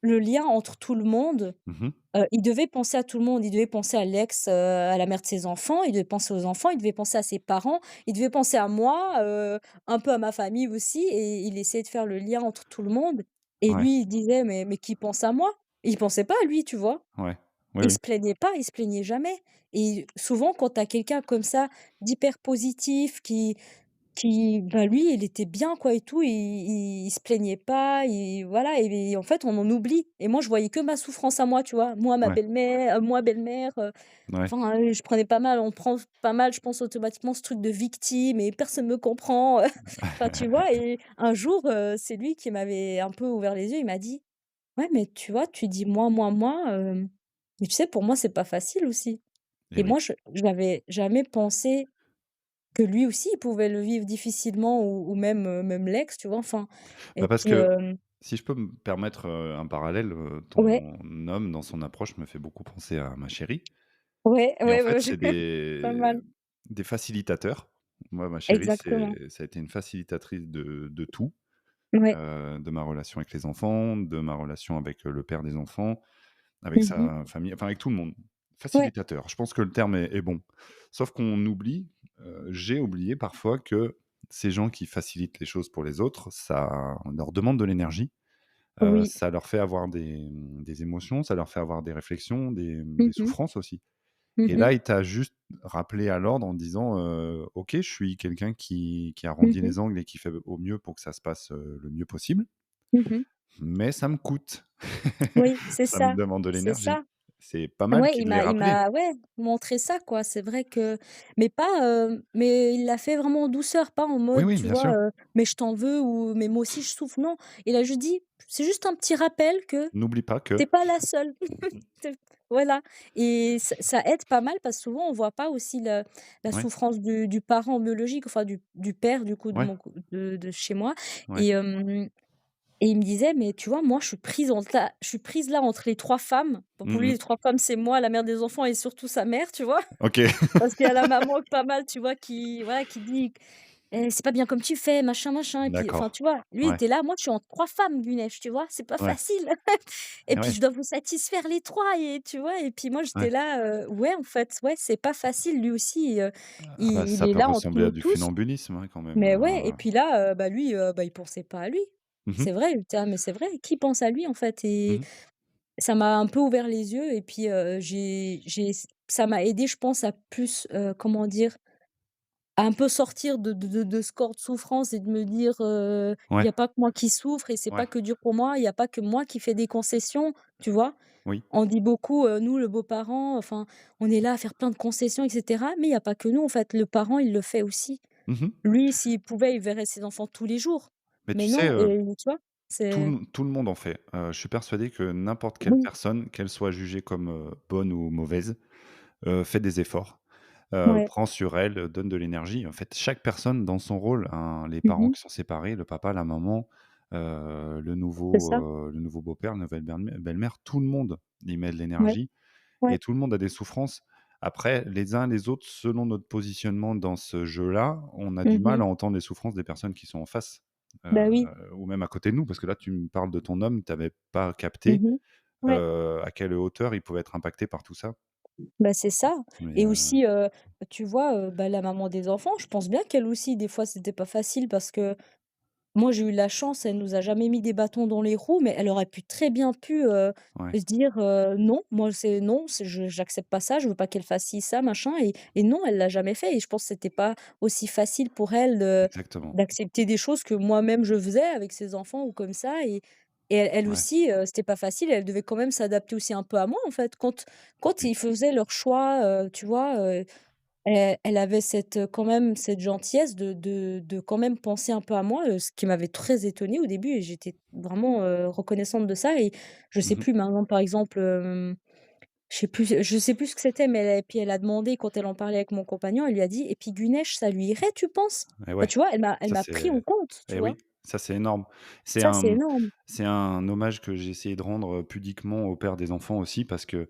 [SPEAKER 2] le lien entre tout le monde.
[SPEAKER 1] Mmh.
[SPEAKER 2] Il devait penser à tout le monde. Il devait penser à l'ex, à la mère de ses enfants, il devait penser aux enfants, il devait penser à ses parents, il devait penser à moi, un peu à ma famille aussi et il essayait de faire le lien entre tout le monde et
[SPEAKER 1] Ouais,
[SPEAKER 2] lui, il disait: «Mais qui pense à moi?» Il pensait pas à lui, tu vois?
[SPEAKER 1] ouais. Oui,
[SPEAKER 2] Il
[SPEAKER 1] oui.
[SPEAKER 2] se plaignait pas, il se plaignait jamais et souvent quand tu as quelqu'un comme ça d'hyper positif qui bah, lui, il était bien quoi et tout, il se plaignait pas, il voilà et en fait, on en oublie et moi, je voyais que ma souffrance à moi, tu vois?
[SPEAKER 1] Ouais,
[SPEAKER 2] Moi belle-mère,
[SPEAKER 1] ouais.
[SPEAKER 2] enfin, je prenais pas mal on prend pas mal, je pense, automatiquement ce truc de victime et personne me comprend, enfin, tu vois? Et un jour, c'est lui qui m'avait un peu ouvert les yeux, il m'a dit: «Ouais, mais tu vois, tu dis moi, mais tu sais, pour moi, c'est pas facile aussi»
[SPEAKER 1] Et
[SPEAKER 2] et
[SPEAKER 1] oui.
[SPEAKER 2] moi, je n'avais jamais pensé que lui aussi, il pouvait le vivre difficilement ou même l'ex, tu vois? Enfin et
[SPEAKER 1] Bah, parce
[SPEAKER 2] puis,
[SPEAKER 1] que si je peux me permettre, un parallèle,
[SPEAKER 2] ouais,
[SPEAKER 1] ton homme dans son approche me fait beaucoup penser à ma chérie
[SPEAKER 2] ouais,
[SPEAKER 1] et en
[SPEAKER 2] ouais,
[SPEAKER 1] fait,
[SPEAKER 2] ouais,
[SPEAKER 1] c'est
[SPEAKER 2] pas mal.
[SPEAKER 1] des facilitateurs. Moi, ma chérie,
[SPEAKER 2] Exactement.
[SPEAKER 1] ça a été une facilitatrice de tout,
[SPEAKER 2] Ouais.
[SPEAKER 1] de ma relation avec les enfants, de ma relation avec, le père des enfants, avec
[SPEAKER 2] Mmh mh.
[SPEAKER 1] sa famille, enfin avec tout le monde.
[SPEAKER 2] Ouais.
[SPEAKER 1] Facilitateur, je pense que le terme est bon. Sauf qu'on oublie, j'ai oublié parfois que ces gens qui facilitent les choses pour les autres, ça leur demande de l'énergie,
[SPEAKER 2] Oui.
[SPEAKER 1] ça leur fait avoir des émotions, ça leur fait avoir des réflexions,
[SPEAKER 2] Mmh
[SPEAKER 1] des
[SPEAKER 2] mh.
[SPEAKER 1] souffrances aussi.
[SPEAKER 2] Mmh
[SPEAKER 1] Et
[SPEAKER 2] mh.
[SPEAKER 1] là, il t'a juste rappelé à l'ordre en disant, «OK, je suis quelqu'un qui
[SPEAKER 2] Mmh
[SPEAKER 1] arrondit
[SPEAKER 2] mh.
[SPEAKER 1] les angles et qui fait au mieux pour que ça se passe, le mieux possible,
[SPEAKER 2] Mmh mh.
[SPEAKER 1] mais ça me coûte.
[SPEAKER 2] Oui, c'est
[SPEAKER 1] Ça me
[SPEAKER 2] ça,
[SPEAKER 1] demande de
[SPEAKER 2] c'est
[SPEAKER 1] l'énergie».
[SPEAKER 2] ça.
[SPEAKER 1] C'est pas mal
[SPEAKER 2] Ouais,
[SPEAKER 1] qu'il l'ait
[SPEAKER 2] il
[SPEAKER 1] rappelé.
[SPEAKER 2] m'a ouais, montré ça, quoi. C'est vrai que mais pas, mais il l'a fait vraiment en douceur, pas en
[SPEAKER 1] Oui,
[SPEAKER 2] mode,
[SPEAKER 1] oui,
[SPEAKER 2] tu
[SPEAKER 1] bien
[SPEAKER 2] vois,
[SPEAKER 1] sûr.
[SPEAKER 2] «Mais je t'en veux» ou «Mais moi aussi je souffre». Non, il a juste dit: «C'est juste un petit rappel que
[SPEAKER 1] N'oublie pas
[SPEAKER 2] tu es
[SPEAKER 1] que
[SPEAKER 2] pas la seule». Tu voilà et ça aide pas mal parce que souvent on voit pas aussi la
[SPEAKER 1] ouais,
[SPEAKER 2] souffrance du parent biologique, enfin du père du coup de
[SPEAKER 1] ouais,
[SPEAKER 2] mon co de chez moi
[SPEAKER 1] ouais.
[SPEAKER 2] et et il me disait: «Mais tu vois, moi je suis prise là entre les 3 femmes». Bon pour
[SPEAKER 1] Mmh
[SPEAKER 2] lui
[SPEAKER 1] mh.
[SPEAKER 2] les 3 femmes c'est moi, la mère des enfants et surtout sa mère, tu vois?
[SPEAKER 1] OK.
[SPEAKER 2] Parce qu'il y a la maman pas mal, tu vois, qui voilà, qui dit: «C'est pas bien comme tu fais, machin, machin» et puis enfin,
[SPEAKER 1] D'accord.
[SPEAKER 2] tu vois? Lui, il
[SPEAKER 1] Ouais.
[SPEAKER 2] était là: «Moi, je suis entre 3 femmes, Gunesh, tu vois? C'est pas
[SPEAKER 1] Ouais.
[SPEAKER 2] facile et
[SPEAKER 1] Et
[SPEAKER 2] puis
[SPEAKER 1] ouais.
[SPEAKER 2] je dois vous satisfaire les 3 et tu vois? Et puis moi, j'étais
[SPEAKER 1] Ouais.
[SPEAKER 2] là, ouais, en fait, ouais, c'est pas facile. Lui aussi,
[SPEAKER 1] Ah bah,
[SPEAKER 2] il
[SPEAKER 1] ça
[SPEAKER 2] est
[SPEAKER 1] peut
[SPEAKER 2] là entre
[SPEAKER 1] ressembler à
[SPEAKER 2] nous
[SPEAKER 1] du
[SPEAKER 2] tous,
[SPEAKER 1] funambulisme, ouais, quand même,
[SPEAKER 2] mais ouais et puis là, bah, lui, bah, il pensait pas à lui.
[SPEAKER 1] Mmh mh.
[SPEAKER 2] C'est vrai, j'étais là: «Mais c'est vrai, qui pense à lui, en fait?»
[SPEAKER 1] Mmh
[SPEAKER 2] et
[SPEAKER 1] mh.
[SPEAKER 2] ça m'a un peu ouvert les yeux et puis, j'ai ça m'a aidé, je pense, à plus, comment dire? À un peu sortir de ce corps de souffrance et de me dire, «Il y
[SPEAKER 1] Ouais,
[SPEAKER 2] a pas que moi qui souffre et c'est pas
[SPEAKER 1] ouais,
[SPEAKER 2] que dur pour moi, il y a pas que moi qui fais des concessions», tu vois?
[SPEAKER 1] oui.
[SPEAKER 2] On dit beaucoup, nous, le beau-parent, enfin, on est là à faire plein de concessions et cetera, mais il y a pas que nous, en fait. Le parent, il le fait aussi.
[SPEAKER 1] Mmh mh.
[SPEAKER 2] Lui, s'il pouvait, il verrait ses enfants tous les jours,
[SPEAKER 1] Mais tu
[SPEAKER 2] mais
[SPEAKER 1] sais,
[SPEAKER 2] non et tu vois? C'est
[SPEAKER 1] tout le monde en fait. Je suis persuadé que n'importe quelle
[SPEAKER 2] oui,
[SPEAKER 1] personne, qu'elle soit jugée comme, bonne ou mauvaise, fait des efforts,
[SPEAKER 2] ouais.
[SPEAKER 1] prend sur elle, donne de l'énergie. En fait, chaque personne dans son rôle, hein, les
[SPEAKER 2] Mmh
[SPEAKER 1] parents
[SPEAKER 2] mh.
[SPEAKER 1] qui sont séparés, le papa, la maman,
[SPEAKER 2] C'est ça.
[SPEAKER 1] le nouveau beau-père, la nouvelle belle-mère, tout le monde y met de
[SPEAKER 2] Ouais,
[SPEAKER 1] l'énergie et
[SPEAKER 2] ouais.
[SPEAKER 1] tout le monde a des souffrances. Après, les uns les autres, selon notre positionnement dans ce jeu-là, on a du
[SPEAKER 2] Mmh
[SPEAKER 1] mal
[SPEAKER 2] mh.
[SPEAKER 1] à entendre les souffrances des personnes qui sont en face. heu,
[SPEAKER 2] Bah oui.
[SPEAKER 1] ou même à côté de nous, parce que là, tu me parles de ton homme, tu avais pas capté,
[SPEAKER 2] Mmh. Ouais.
[SPEAKER 1] à quelle hauteur il pouvait être impacté par tout ça.
[SPEAKER 2] Bah, c'est ça
[SPEAKER 1] Mais
[SPEAKER 2] et aussi, tu vois, bah, la maman des enfants, je pense bien qu'elle aussi, des fois, c'était pas facile parce que moi, j'ai eu la chance, elle nous a jamais mis des bâtons dans les roues, mais elle aurait pu très bien
[SPEAKER 1] ouais,
[SPEAKER 2] se dire, «Non, moi, c'est non, c'est je j'accepte pas ça, je veux pas qu'elle fasse ci, ça, machin» et non, elle l'a jamais fait et je pense que c'était pas aussi facile pour elle de
[SPEAKER 1] exactement.
[SPEAKER 2] d'accepter des choses que moi-même je faisais avec ses enfants ou comme ça et elle
[SPEAKER 1] Ouais.
[SPEAKER 2] aussi, c'était pas facile, elle devait quand même s'adapter aussi un peu à moi, en fait. Quand
[SPEAKER 1] Oui.
[SPEAKER 2] ils faisaient leurs choix, tu vois, elle avait quand même cette gentillesse de quand même penser un peu à moi, ce qui m'avait très étonnée au début et j'étais vraiment, reconnaissante de ça et je sais
[SPEAKER 1] Mmh mh.
[SPEAKER 2] plus maintenant, par exemple, je sais plus ce que c'était, mais elle a demandé quand elle en parlait avec mon compagnon, elle lui a dit: «Et puis Gunesh, ça lui irait, tu penses?»
[SPEAKER 1] Et
[SPEAKER 2] Bah,
[SPEAKER 1] ouais,
[SPEAKER 2] tu vois, elle
[SPEAKER 1] ça
[SPEAKER 2] m'a pris en
[SPEAKER 1] c'est
[SPEAKER 2] compte, tu
[SPEAKER 1] et
[SPEAKER 2] vois?
[SPEAKER 1] oui, ça c'est énorme. C'est
[SPEAKER 2] Ça,
[SPEAKER 1] un,
[SPEAKER 2] c'est énorme.
[SPEAKER 1] c'est un hommage que j'ai essayé de rendre, pudiquement au père des enfants aussi parce que,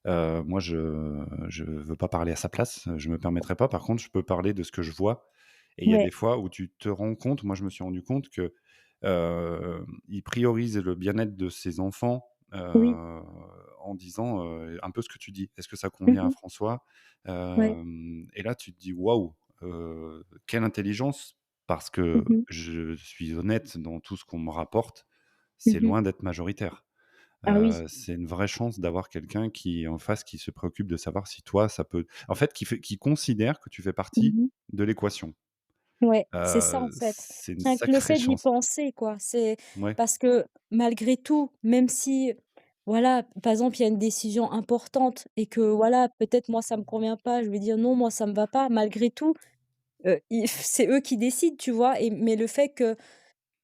[SPEAKER 1] moi je veux pas parler à sa place, je me permettrai pas. Par contre, je peux parler de ce que je vois et il y a des
[SPEAKER 2] Ouais,
[SPEAKER 1] fois où tu te rends compte, moi je me suis rendu compte que, il priorise le bien-être de ses enfants,
[SPEAKER 2] oui.
[SPEAKER 1] en disant, un peu ce que tu dis: «Est-ce que ça
[SPEAKER 2] Mmh
[SPEAKER 1] convient à
[SPEAKER 2] mh.
[SPEAKER 1] François?»
[SPEAKER 2] Ouais.
[SPEAKER 1] Et là tu te dis: «Waouh, quelle intelligence!» parce que
[SPEAKER 2] Mmh mh.
[SPEAKER 1] je suis honnête dans tout ce qu'on me rapporte, c'est
[SPEAKER 2] Mmh.
[SPEAKER 1] loin d'être majoritaire.
[SPEAKER 2] Ah oui.
[SPEAKER 1] C'est une vraie chance d'avoir quelqu'un qui est en face, qui se préoccupe de savoir si toi, ça peut en fait, qui considère que tu fais partie
[SPEAKER 2] Mmh.
[SPEAKER 1] de l'équation.
[SPEAKER 2] Ouais, c'est ça en fait.
[SPEAKER 1] C'est une
[SPEAKER 2] Rien que le
[SPEAKER 1] sacrée
[SPEAKER 2] fait d'y
[SPEAKER 1] chance.
[SPEAKER 2] penser quoi, c'est
[SPEAKER 1] Ouais.
[SPEAKER 2] parce que malgré tout, même si voilà, par exemple, il y a une décision importante et que voilà, peut-être moi ça me convient pas, je vais dire: «Non, moi ça me va pas», malgré tout, ils c'est eux qui décident, tu vois? Et mais le fait que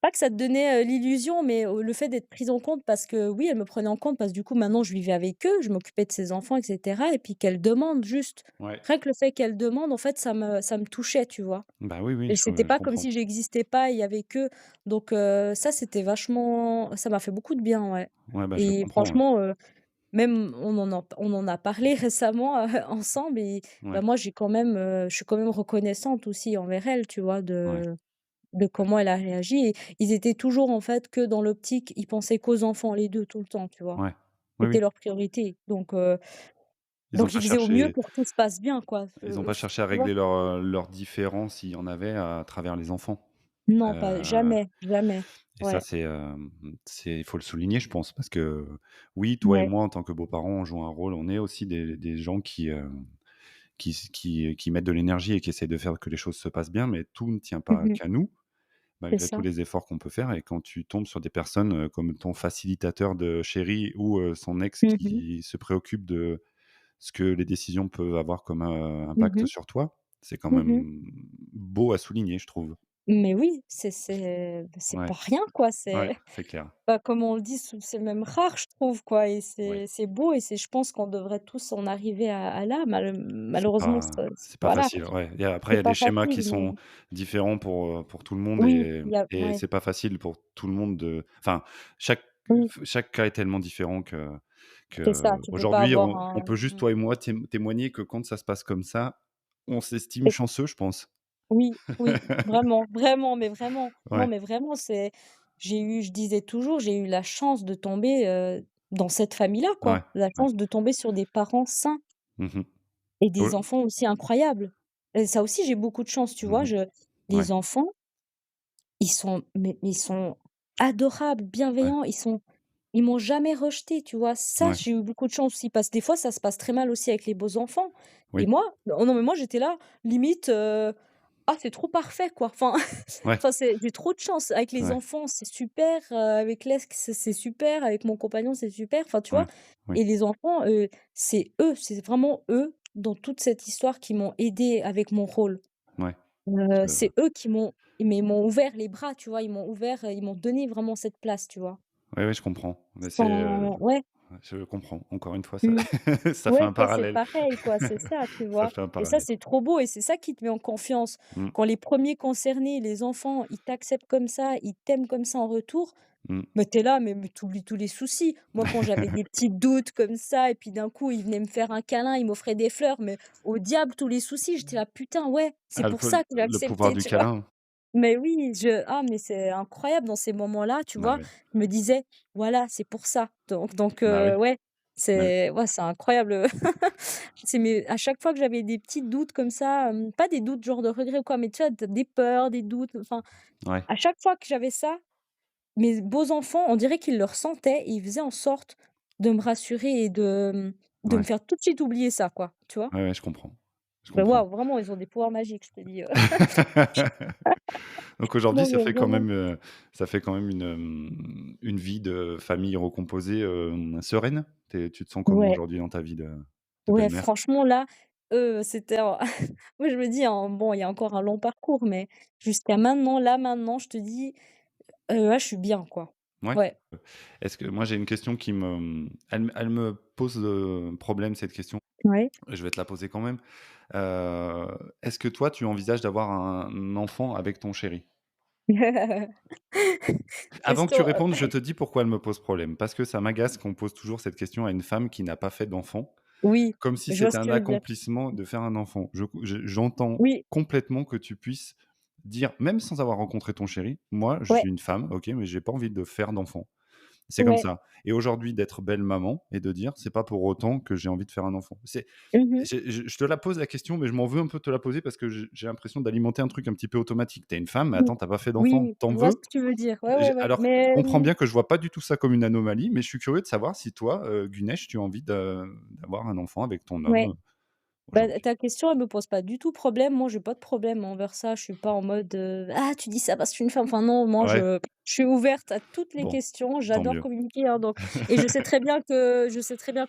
[SPEAKER 2] pas que ça te donnait, l'illusion, mais le fait d'être prise en compte parce que oui, elle me prenait en compte parce que du coup maintenant je vivais avec eux, je m'occupais de ses enfants et cetera et puis qu'elle demande juste,
[SPEAKER 1] Ouais.
[SPEAKER 2] rien que le fait qu'elle demande en fait ça me touchait, tu vois?
[SPEAKER 1] Bah, oui, oui,
[SPEAKER 2] Et c'était
[SPEAKER 1] je
[SPEAKER 2] pas comme
[SPEAKER 1] comprends.
[SPEAKER 2] si j'existais pas, il y avait que donc ça c'était vachement ça m'a fait beaucoup de bien, ouais
[SPEAKER 1] Ouais, bah, je
[SPEAKER 2] et
[SPEAKER 1] comprends, ouais.
[SPEAKER 2] franchement, même on en a parlé récemment, ensemble et bah,
[SPEAKER 1] Ouais,
[SPEAKER 2] moi j'ai quand même, je suis quand même reconnaissante aussi envers elle, tu vois?
[SPEAKER 1] ouais,
[SPEAKER 2] De
[SPEAKER 1] ouais,
[SPEAKER 2] comment elle a réagi et ils étaient toujours en fait que dans l'optique ils pensaient qu'aux enfants les 2 tout le temps, tu vois?
[SPEAKER 1] ouais. Oui,
[SPEAKER 2] C'était
[SPEAKER 1] oui.
[SPEAKER 2] leur priorité
[SPEAKER 1] Ils ont
[SPEAKER 2] donc
[SPEAKER 1] pas
[SPEAKER 2] ils faisaient au mieux
[SPEAKER 1] cherché
[SPEAKER 2] pour que tout se passe bien, quoi,
[SPEAKER 1] ils ont pas cherché à
[SPEAKER 2] tu vois?
[SPEAKER 1] régler leurs différends, s'il y en avait, à travers les enfants.
[SPEAKER 2] Non, pas
[SPEAKER 1] Heu
[SPEAKER 2] jamais, jamais.
[SPEAKER 1] et ça,
[SPEAKER 2] Ouais,
[SPEAKER 1] c'est il faut le souligner, je pense, parce que, oui, toi et
[SPEAKER 2] ouais.
[SPEAKER 1] moi, en tant que beaux-parents, on joue un rôle. On est aussi des gens qui mettent de l'énergie et qui essaient de faire que les choses se passent bien, mais tout ne tient pas
[SPEAKER 2] Mmh.
[SPEAKER 1] qu'à nous,
[SPEAKER 2] C'est
[SPEAKER 1] malgré tous
[SPEAKER 2] ça.
[SPEAKER 1] les efforts qu'on peut faire et quand tu tombes sur des personnes, comme ton facilitateur de chéri ou, son ex
[SPEAKER 2] Mmh mh.
[SPEAKER 1] qui se préoccupe de ce que les décisions peuvent avoir comme, impact
[SPEAKER 2] Mmh.
[SPEAKER 1] sur toi, c'est quand
[SPEAKER 2] Mmh.
[SPEAKER 1] même beau à souligner, je trouve.
[SPEAKER 2] Mais oui, c'est pas
[SPEAKER 1] Ouais,
[SPEAKER 2] rien, quoi,
[SPEAKER 1] ouais,
[SPEAKER 2] c'est
[SPEAKER 1] c'est clair.
[SPEAKER 2] bah, comme on le dit, c'est même rare, je trouve, quoi et
[SPEAKER 1] Ouais.
[SPEAKER 2] c'est beau et c'est je pense qu'on devrait tous en arriver à là. Malheureusement,
[SPEAKER 1] C'est pas
[SPEAKER 2] voilà,
[SPEAKER 1] facile, ouais. Après, il y
[SPEAKER 2] c'est
[SPEAKER 1] a des
[SPEAKER 2] pas
[SPEAKER 1] schémas
[SPEAKER 2] facile,
[SPEAKER 1] qui
[SPEAKER 2] mais
[SPEAKER 1] sont différents pour tout le monde
[SPEAKER 2] oui, il y a
[SPEAKER 1] et
[SPEAKER 2] ouais,
[SPEAKER 1] c'est pas facile pour tout le monde de enfin, chaque
[SPEAKER 2] oui,
[SPEAKER 1] chaque cas est tellement différent
[SPEAKER 2] c'est ça, tu peux pas
[SPEAKER 1] qu'aujourd'hui,
[SPEAKER 2] avoir
[SPEAKER 1] on
[SPEAKER 2] un
[SPEAKER 1] peut juste, toi et moi, témoigner que quand ça se passe comme ça, on s'estime
[SPEAKER 2] et
[SPEAKER 1] chanceux, je pense.
[SPEAKER 2] oui, oui, vraiment, vraiment, mais vraiment. Non,
[SPEAKER 1] Ouais,
[SPEAKER 2] mais vraiment, je disais toujours, j'ai eu la chance de tomber, dans cette famille-là, quoi.
[SPEAKER 1] ouais,
[SPEAKER 2] La
[SPEAKER 1] ouais.
[SPEAKER 2] chance de tomber sur des parents sains.
[SPEAKER 1] Mmh mh.
[SPEAKER 2] Et des
[SPEAKER 1] Oh
[SPEAKER 2] enfants aussi incroyables. Et ça aussi, j'ai beaucoup de chance, tu vois?
[SPEAKER 1] mmh Ouais,
[SPEAKER 2] Les enfants, ils sont adorables,
[SPEAKER 1] ouais,
[SPEAKER 2] bienveillants, ils m'ont jamais rejetée, tu vois? Ça,
[SPEAKER 1] ouais.
[SPEAKER 2] j'ai eu beaucoup de chance aussi parce que des fois, ça se passe très mal aussi avec les beaux enfants et
[SPEAKER 1] Oui,
[SPEAKER 2] moi oh non, mais moi, j'étais là, limite, «Ah, c'est trop parfait, quoi». Enfin
[SPEAKER 1] ouais,
[SPEAKER 2] enfin, j'ai trop de chance. Avec les
[SPEAKER 1] ouais,
[SPEAKER 2] enfants, c'est super, avec l'ex, c'est super, avec mon compagnon, c'est super, enfin, tu vois?
[SPEAKER 1] ouais, oui,
[SPEAKER 2] Et les enfants, c'est vraiment eux, dans toute cette histoire, qui m'ont aidée avec mon rôle.
[SPEAKER 1] ouais.
[SPEAKER 2] C'est eux qui ils m'ont ouvert les bras, tu vois? Ils m'ont donné vraiment cette place, tu vois?
[SPEAKER 1] Ouais, ouais, je comprends. Mais
[SPEAKER 2] Sans ouais,
[SPEAKER 1] je comprends. Encore une fois, ça
[SPEAKER 2] mmh.
[SPEAKER 1] ça fait
[SPEAKER 2] Ouais,
[SPEAKER 1] un
[SPEAKER 2] toi, c'est
[SPEAKER 1] parallèle.
[SPEAKER 2] pareil, quoi, c'est ça, tu
[SPEAKER 1] Ça
[SPEAKER 2] vois?
[SPEAKER 1] fait un
[SPEAKER 2] Et ça,
[SPEAKER 1] parallèle.
[SPEAKER 2] c'est trop beau et c'est ça qui te met en confiance.
[SPEAKER 1] Mmh,
[SPEAKER 2] Quand les premiers concernés, les enfants, ils t'acceptent comme ça, ils t'aiment comme ça en retour,
[SPEAKER 1] mmh.
[SPEAKER 2] mais tu es là, mais tu oublies tous les soucis. Moi, quand j'avais des petits doutes comme ça et puis d'un coup, ils venaient me faire un câlin, ils m'offraient des fleurs, mais au diable tous les soucis, j'étais là: «Putain, ouais, c'est
[SPEAKER 1] Ah,
[SPEAKER 2] pour ça que j'ai
[SPEAKER 1] le pouvoir
[SPEAKER 2] accepté»,
[SPEAKER 1] du
[SPEAKER 2] tu vois?
[SPEAKER 1] câlin.
[SPEAKER 2] Mais oui, mais c'est incroyable dans ces moments-là, tu
[SPEAKER 1] Bah
[SPEAKER 2] vois?
[SPEAKER 1] oui.
[SPEAKER 2] Je me disais: «Voilà, c'est pour ça».
[SPEAKER 1] Bah oui.
[SPEAKER 2] Ouais,
[SPEAKER 1] Bah oui.
[SPEAKER 2] c'est incroyable, c'est mais à chaque fois que j'avais des petits doutes comme ça, pas des doutes genre de regret ou quoi, mais tu vois, des peurs, des doutes, enfin,
[SPEAKER 1] Ouais.
[SPEAKER 2] à chaque fois que j'avais ça, mes beaux enfants, on dirait qu'ils le ressentaient et ils faisaient en sorte de me rassurer et de me
[SPEAKER 1] Ouais.
[SPEAKER 2] faire tout de suite oublier ça, quoi, tu vois?
[SPEAKER 1] Ouais, ouais, je comprends. Je
[SPEAKER 2] Ben
[SPEAKER 1] comprends.
[SPEAKER 2] waouh, vraiment, ils ont des pouvoirs magiques, je te dis,
[SPEAKER 1] Donc aujourd'hui,
[SPEAKER 2] donc vraiment.
[SPEAKER 1] ça fait quand même une vie de famille recomposée, sereine? Tu te sens comment
[SPEAKER 2] Ouais.
[SPEAKER 1] aujourd'hui dans ta vie de
[SPEAKER 2] Ouais,
[SPEAKER 1] belle-mère?
[SPEAKER 2] franchement là, c'était en moi je me dis, hein, bon, il y a encore un long parcours, mais jusqu'à maintenant, là, maintenant, je te dis, là, je suis bien, quoi.
[SPEAKER 1] Ouais?
[SPEAKER 2] Ouais.
[SPEAKER 1] Est-ce que moi j'ai une question elle me pose, problème cette question,
[SPEAKER 2] Ouais.
[SPEAKER 1] je vais te la poser quand même. Est-ce que toi tu envisages d'avoir un enfant avec ton chéri? Avant que tu
[SPEAKER 2] Question,
[SPEAKER 1] répondes, je te dis pourquoi elle me pose problème. Parce que ça m'agace qu'on pose toujours cette question à une femme qui n'a pas fait d'enfant,
[SPEAKER 2] oui,
[SPEAKER 1] comme si
[SPEAKER 2] je vois
[SPEAKER 1] c'était
[SPEAKER 2] ce que
[SPEAKER 1] un
[SPEAKER 2] tu veux dire.
[SPEAKER 1] accomplissement de faire un enfant. J'entends
[SPEAKER 2] Oui,
[SPEAKER 1] complètement que tu puisses dire, même sans avoir rencontré ton chéri: «Moi, je
[SPEAKER 2] ouais,
[SPEAKER 1] suis une femme, OK, mais j'ai pas envie de faire d'enfant». C'est comme
[SPEAKER 2] ouais.
[SPEAKER 1] ça. Et aujourd'hui, d'être belle-maman et de dire: «C'est pas pour autant que j'ai envie de faire un enfant».
[SPEAKER 2] Mmh.
[SPEAKER 1] Je te la pose la question, mais je m'en veux un peu de te la poser parce que j'ai l'impression d'alimenter un truc un petit peu automatique. Tu es une femme, mais
[SPEAKER 2] Oui,
[SPEAKER 1] attends, tu as pas fait d'enfant,
[SPEAKER 2] oui,
[SPEAKER 1] tu en
[SPEAKER 2] je vois ce
[SPEAKER 1] veux?
[SPEAKER 2] que tu veux dire. Ouais, ouais, ouais,
[SPEAKER 1] Alors,
[SPEAKER 2] mais
[SPEAKER 1] comprends bien que je vois pas du tout ça comme une anomalie, mais je suis curieux de savoir si toi, Gunesh, tu as envie d'avoir un enfant avec ton homme,
[SPEAKER 2] ouais. Bah,
[SPEAKER 1] aujourd'hui?
[SPEAKER 2] ta question, elle me pose pas du tout problème. Moi, j'ai pas de problème envers ça. Je suis pas en mode, «Ah, tu dis ça parce que je suis une femme». Enfin non, moi,
[SPEAKER 1] Ouais,
[SPEAKER 2] je suis ouverte à toutes les
[SPEAKER 1] bon,
[SPEAKER 2] questions.
[SPEAKER 1] tant
[SPEAKER 2] J'adore
[SPEAKER 1] mieux.
[SPEAKER 2] communiquer, hein, donc et je sais très bien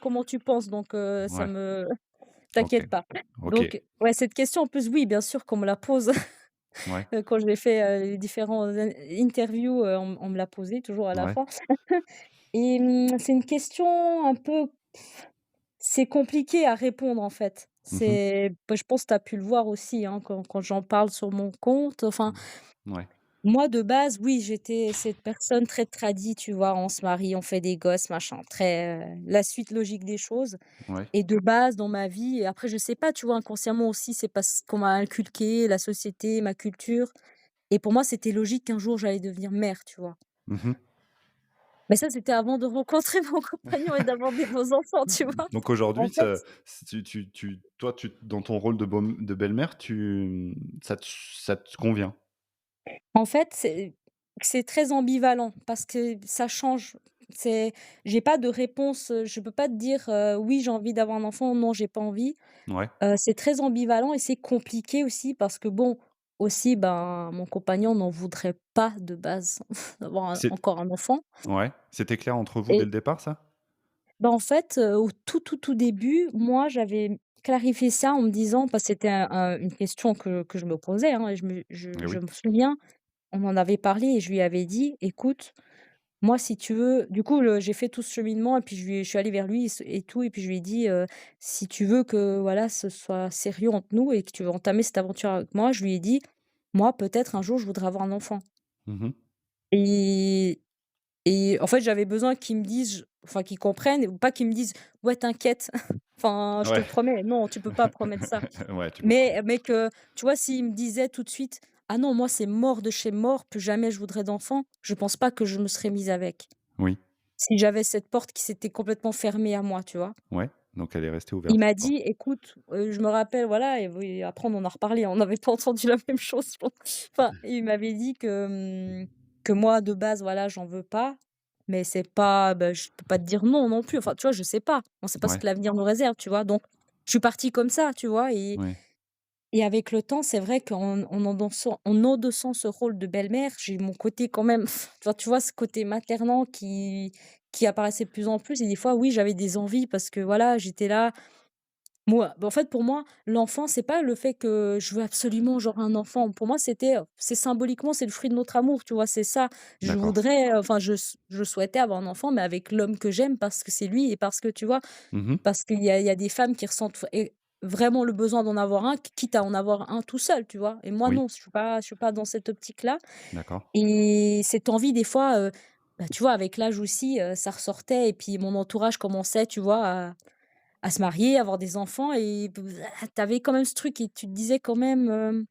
[SPEAKER 2] comment tu penses, donc ça
[SPEAKER 1] Ouais,
[SPEAKER 2] me
[SPEAKER 1] OK,
[SPEAKER 2] t'inquiète pas.
[SPEAKER 1] OK,
[SPEAKER 2] Donc ouais, cette question, en plus, oui, bien sûr qu'on me la pose,
[SPEAKER 1] ouais,
[SPEAKER 2] quand j'ai fait, les différents interviews, on me l'a posée toujours à la
[SPEAKER 1] ouais.
[SPEAKER 2] fin et c'est une question un peu. C'est compliqué à répondre, en fait.
[SPEAKER 1] Mmh mh.
[SPEAKER 2] Je pense que tu as pu le voir aussi, hein, quand j'en parle sur mon compte. Enfin,
[SPEAKER 1] Ouais.
[SPEAKER 2] moi, de base, oui, j'étais cette personne très tradi, tu vois? On se marie, on fait des gosses, machin, très, la suite logique des choses
[SPEAKER 1] Ouais.
[SPEAKER 2] et de base, dans ma vie et après, je sais pas, tu vois? Inconsciemment aussi, c'est parce qu'on m'a inculqué, la société, ma culture et pour moi, c'était logique qu'un jour, j'allais devenir mère, tu vois?
[SPEAKER 1] Mmh mh.
[SPEAKER 2] Mais ça, c'était avant de rencontrer mon compagnon et d'avoir des beaux enfants, tu vois?
[SPEAKER 1] Donc
[SPEAKER 2] En
[SPEAKER 1] aujourd'hui,
[SPEAKER 2] fait.
[SPEAKER 1] toi, dans ton rôle de belle-mère, ça te convient?
[SPEAKER 2] En fait, c'est très ambivalent parce que ça change. C'est J'ai pas de réponse, je peux pas te dire, «Oui, j'ai envie d'avoir un enfant», «Non, j'ai pas envie».
[SPEAKER 1] Ouais.
[SPEAKER 2] C'est très ambivalent et c'est compliqué aussi parce que bon, aussi, ben, mon compagnon n'en voudrait pas de base d'avoir
[SPEAKER 1] C'est
[SPEAKER 2] encore un enfant
[SPEAKER 1] Ouais, c'était clair entre vous dès
[SPEAKER 2] et
[SPEAKER 1] le départ, ça?
[SPEAKER 2] ben, en fait, au tout début, moi, j'avais clarifié ça en me disant parce que c'était une question que je me posais, hein, et
[SPEAKER 1] Eh
[SPEAKER 2] je
[SPEAKER 1] oui.
[SPEAKER 2] me souviens, on en avait parlé et je lui avais dit: «Écoute, moi, si tu veux». Du coup, j'ai fait tout ce cheminement et puis je suis allée vers lui et tout et puis je lui ai dit, «Si tu veux que, voilà, ce soit sérieux entre nous et que tu veux entamer cette aventure avec moi», je lui ai dit: «Moi, peut-être un jour, je voudrais avoir un enfant».
[SPEAKER 1] Mmh mh.
[SPEAKER 2] Et en fait, j'avais besoin qu'il me dise, enfin, qu'il comprenne ou pas qu'il me dise: «Ouais, t'inquiète, enfin, je te
[SPEAKER 1] Ouais.
[SPEAKER 2] le promets». Non, tu peux pas promettre ça.
[SPEAKER 1] Ouais, tu peux pas.
[SPEAKER 2] Mais que, tu vois, s'il me disait tout de suite: «Ah non, moi, c'est mort de chez mort, plus jamais je voudrais d'enfant», je pense pas que je me serais mise avec.
[SPEAKER 1] Oui.
[SPEAKER 2] Si j'avais cette porte qui s'était complètement fermée à moi, tu vois?
[SPEAKER 1] Ouais, donc elle est restée
[SPEAKER 2] Il
[SPEAKER 1] ouverte
[SPEAKER 2] m'a
[SPEAKER 1] cette porte.
[SPEAKER 2] dit: «Écoute», je me rappelle, voilà et oui, après on en a reparlé, on n'avait pas entendu la même chose, je pense. Enfin, il m'avait dit que moi de base, voilà, j'en veux pas, mais c'est pas bah, je peux pas te dire non, non plus. Enfin, tu vois, je sais pas. On sait pas ce
[SPEAKER 1] Ouais,
[SPEAKER 2] que l'avenir nous réserve, tu vois? Donc je suis partie comme ça, tu vois?
[SPEAKER 1] ouais.
[SPEAKER 2] Et avec le temps, c'est vrai en endossant ce rôle de belle-mère, j'ai eu mon côté quand même enfin, tu vois, ce côté maternant qui apparaissait de plus en plus et des fois, oui, j'avais des envies parce que voilà, j'étais là. Moi, bah, en fait, pour moi, l'enfant, c'est pas le fait que je veux absolument, genre, un enfant. Pour moi, c'est symboliquement, c'est le fruit de notre amour, tu vois? C'est ça. Je
[SPEAKER 1] D'accord.
[SPEAKER 2] voudrais, enfin, je souhaitais avoir un enfant, mais avec l'homme que j'aime parce que c'est lui et parce que, tu vois?
[SPEAKER 1] Mmh mh.
[SPEAKER 2] Parce qu'il y a des femmes qui ressentent vraiment le besoin d'en avoir un, quitte à en avoir un tout seul, tu vois? Et moi,
[SPEAKER 1] Oui,
[SPEAKER 2] non, je suis pas dans cette optique-là
[SPEAKER 1] d'accord.
[SPEAKER 2] et cette envie, des fois, bah, tu vois, avec l'âge aussi, ça ressortait et puis mon entourage commençait, tu vois, à se marier, avoir des enfants et tu avais quand même ce truc et tu te disais quand même,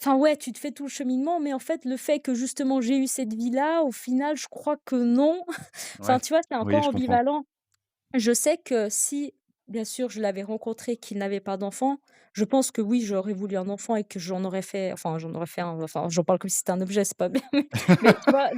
[SPEAKER 2] enfin, ouais, tu te fais tout le cheminement, mais en fait, le fait que justement j'ai eu cette vie-là, au final, je crois que non. Enfin,
[SPEAKER 1] Ouais.
[SPEAKER 2] tu vois, c'est
[SPEAKER 1] Oui,
[SPEAKER 2] encore
[SPEAKER 1] je comprends.
[SPEAKER 2] ambivalent. Je sais que si, bien sûr, je l'avais rencontré, qu'il n'avait pas d'enfant, je pense que oui, j'aurais voulu un enfant et que j'en aurais fait un, enfin, j'en parle comme si c'était un objet, c'est pas bien, mais tu vois,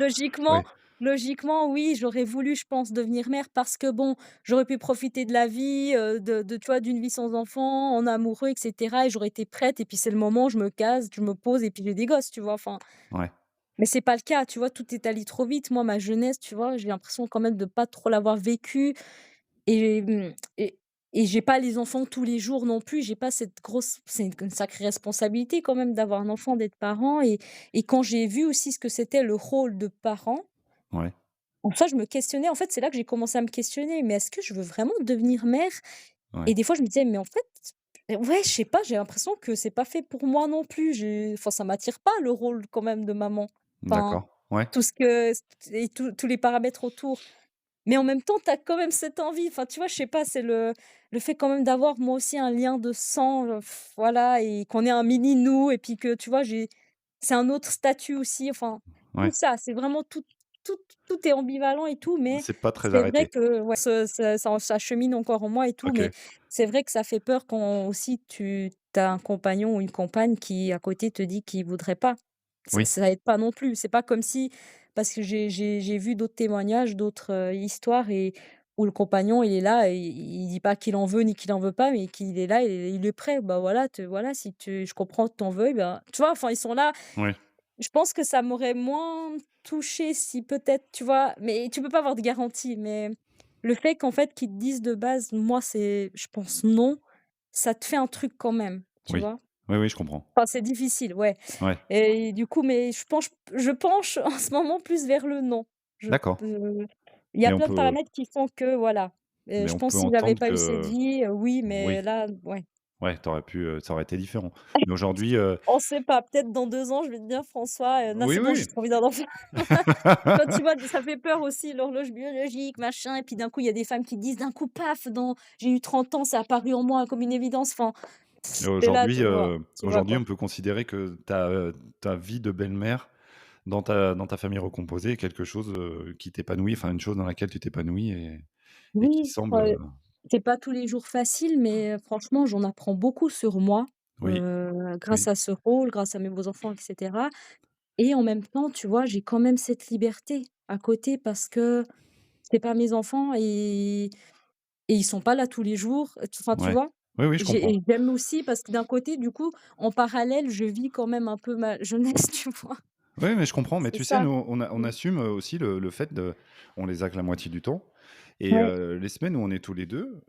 [SPEAKER 1] Oui,
[SPEAKER 2] logiquement, oui, j'aurais voulu, je pense, devenir mère parce que bon, j'aurais pu profiter de la vie, de tu vois, d'une vie sans enfant, en amoureux et cetera, et j'aurais été prête et puis c'est le moment, je me case, je me pose et puis j'ai des gosses, tu vois? Enfin,
[SPEAKER 1] ouais,
[SPEAKER 2] mais c'est pas le cas, tu vois? Tout est allé trop vite. Moi, ma jeunesse, tu vois, j'ai l'impression quand même de pas trop l'avoir vécue. Et et j'ai pas les enfants tous les jours non plus, j'ai pas cette grosse, c'est une sacrée responsabilité quand même d'avoir un enfant, d'être parent, et quand j'ai vu aussi ce que c'était le rôle de parent,
[SPEAKER 1] ouais,
[SPEAKER 2] en ça je me questionnais, en fait, c'est là que j'ai commencé à me questionner: «Mais est-ce que je veux vraiment devenir mère?»
[SPEAKER 1] ouais.
[SPEAKER 2] Et des fois je me disais: «Mais en fait, ouais, je sais pas, j'ai l'impression que c'est pas fait pour moi non plus». Enfin, ça m'attire pas le rôle quand même de maman. Enfin,
[SPEAKER 1] D'accord. Ouais,
[SPEAKER 2] tout ce que et tous les paramètres autour. Mais en même temps, tu as quand même cette envie, enfin, tu vois, je sais pas, c'est le fait quand même d'avoir moi aussi un lien de sang, voilà, et qu'on ait un mini nous et puis que, tu vois, c'est un autre statut aussi, enfin, tout
[SPEAKER 1] ouais.
[SPEAKER 2] ça, c'est vraiment tout tout est ambivalent et tout, mais
[SPEAKER 1] C'est pas très
[SPEAKER 2] c'est vrai
[SPEAKER 1] arrêté.
[SPEAKER 2] que, ouais, ça chemine encore en moi et tout, mais
[SPEAKER 1] OK.
[SPEAKER 2] c'est vrai que ça fait peur quand aussi tu as un compagnon ou une compagne qui, à côté, te dit qu'il voudrait pas.
[SPEAKER 1] Oui,
[SPEAKER 2] Ça aide pas non plus. C'est pas comme si, parce que j'ai vu d'autres témoignages, d'autres, histoires, et où le compagnon, il est là et il dit pas qu'il en veut ni qu'il en veut pas, mais qu'il est là et il est prêt. Bah, voilà, voilà, si tu je comprends que tu en veuilles, ben, tu vois? Enfin, ils sont là.
[SPEAKER 1] oui,
[SPEAKER 2] Je pense que ça m'aurait moins touchée si peut-être, tu vois? Mais tu peux pas avoir de garantie, mais le fait qu'en fait, qu'ils te disent de base: «Moi, c'est je pense non», ça te fait un truc quand même, tu
[SPEAKER 1] oui.
[SPEAKER 2] vois?
[SPEAKER 1] Oui, oui, je comprends.
[SPEAKER 2] Enfin, c'est difficile, ouais.
[SPEAKER 1] Ouais,
[SPEAKER 2] Et du coup, mais je penche en ce moment plus vers le non. Je
[SPEAKER 1] d'accord.
[SPEAKER 2] Il y a
[SPEAKER 1] Mais on
[SPEAKER 2] plein de
[SPEAKER 1] peut
[SPEAKER 2] paramètres qui font que voilà,
[SPEAKER 1] mais
[SPEAKER 2] je
[SPEAKER 1] on
[SPEAKER 2] pense
[SPEAKER 1] peut
[SPEAKER 2] si j'avais
[SPEAKER 1] entendre
[SPEAKER 2] pas eu cette
[SPEAKER 1] que
[SPEAKER 2] vie, oui, mais
[SPEAKER 1] oui,
[SPEAKER 2] là, ouais.
[SPEAKER 1] ouais, tu aurais pu, ça aurait été différent. Mais aujourd'hui,
[SPEAKER 2] On sait pas, peut-être dans 2 ans, je vais te dire: «François, non,
[SPEAKER 1] oui,
[SPEAKER 2] c'est bon, j'ai
[SPEAKER 1] oui.
[SPEAKER 2] trop envie d'un enfant». Toi, tu vois, ça fait peur aussi, l'horloge biologique, machin, et puis d'un coup, il y a des femmes qui disent d'un coup, paf, j'ai eu 30 ans, ça a apparu en moi comme une évidence, enfin, tu là,
[SPEAKER 1] Aujourd'hui,
[SPEAKER 2] tu vois
[SPEAKER 1] on
[SPEAKER 2] quoi.
[SPEAKER 1] peut considérer que ta vie de belle-mère dans ta famille recomposée est quelque chose, qui t'épanouit, enfin une chose dans laquelle tu t'épanouis et qui
[SPEAKER 2] Oui,
[SPEAKER 1] semble,
[SPEAKER 2] c'est pas tous les jours facile, mais franchement, j'en apprends beaucoup sur moi,
[SPEAKER 1] oui,
[SPEAKER 2] grâce
[SPEAKER 1] oui,
[SPEAKER 2] à ce rôle, grâce à mes beaux-enfants et cetera, et en même temps, tu vois, j'ai quand même cette liberté à côté parce que c'est pas mes enfants, et ils sont pas là tous les jours, enfin, tu
[SPEAKER 1] ouais.
[SPEAKER 2] vois?
[SPEAKER 1] Oui, oui, je comprends.
[SPEAKER 2] J'aime aussi parce que d'un côté, du coup, en parallèle, je vis quand même un peu ma jeunesse, tu vois?
[SPEAKER 1] Oui, mais je comprends, mais
[SPEAKER 2] C'est
[SPEAKER 1] tu sais,
[SPEAKER 2] ça.
[SPEAKER 1] nous, on
[SPEAKER 2] Mmh.
[SPEAKER 1] assume, aussi le fait de on les a que la moitié du temps et
[SPEAKER 2] Ouais,
[SPEAKER 1] les semaines où on est tous les 2,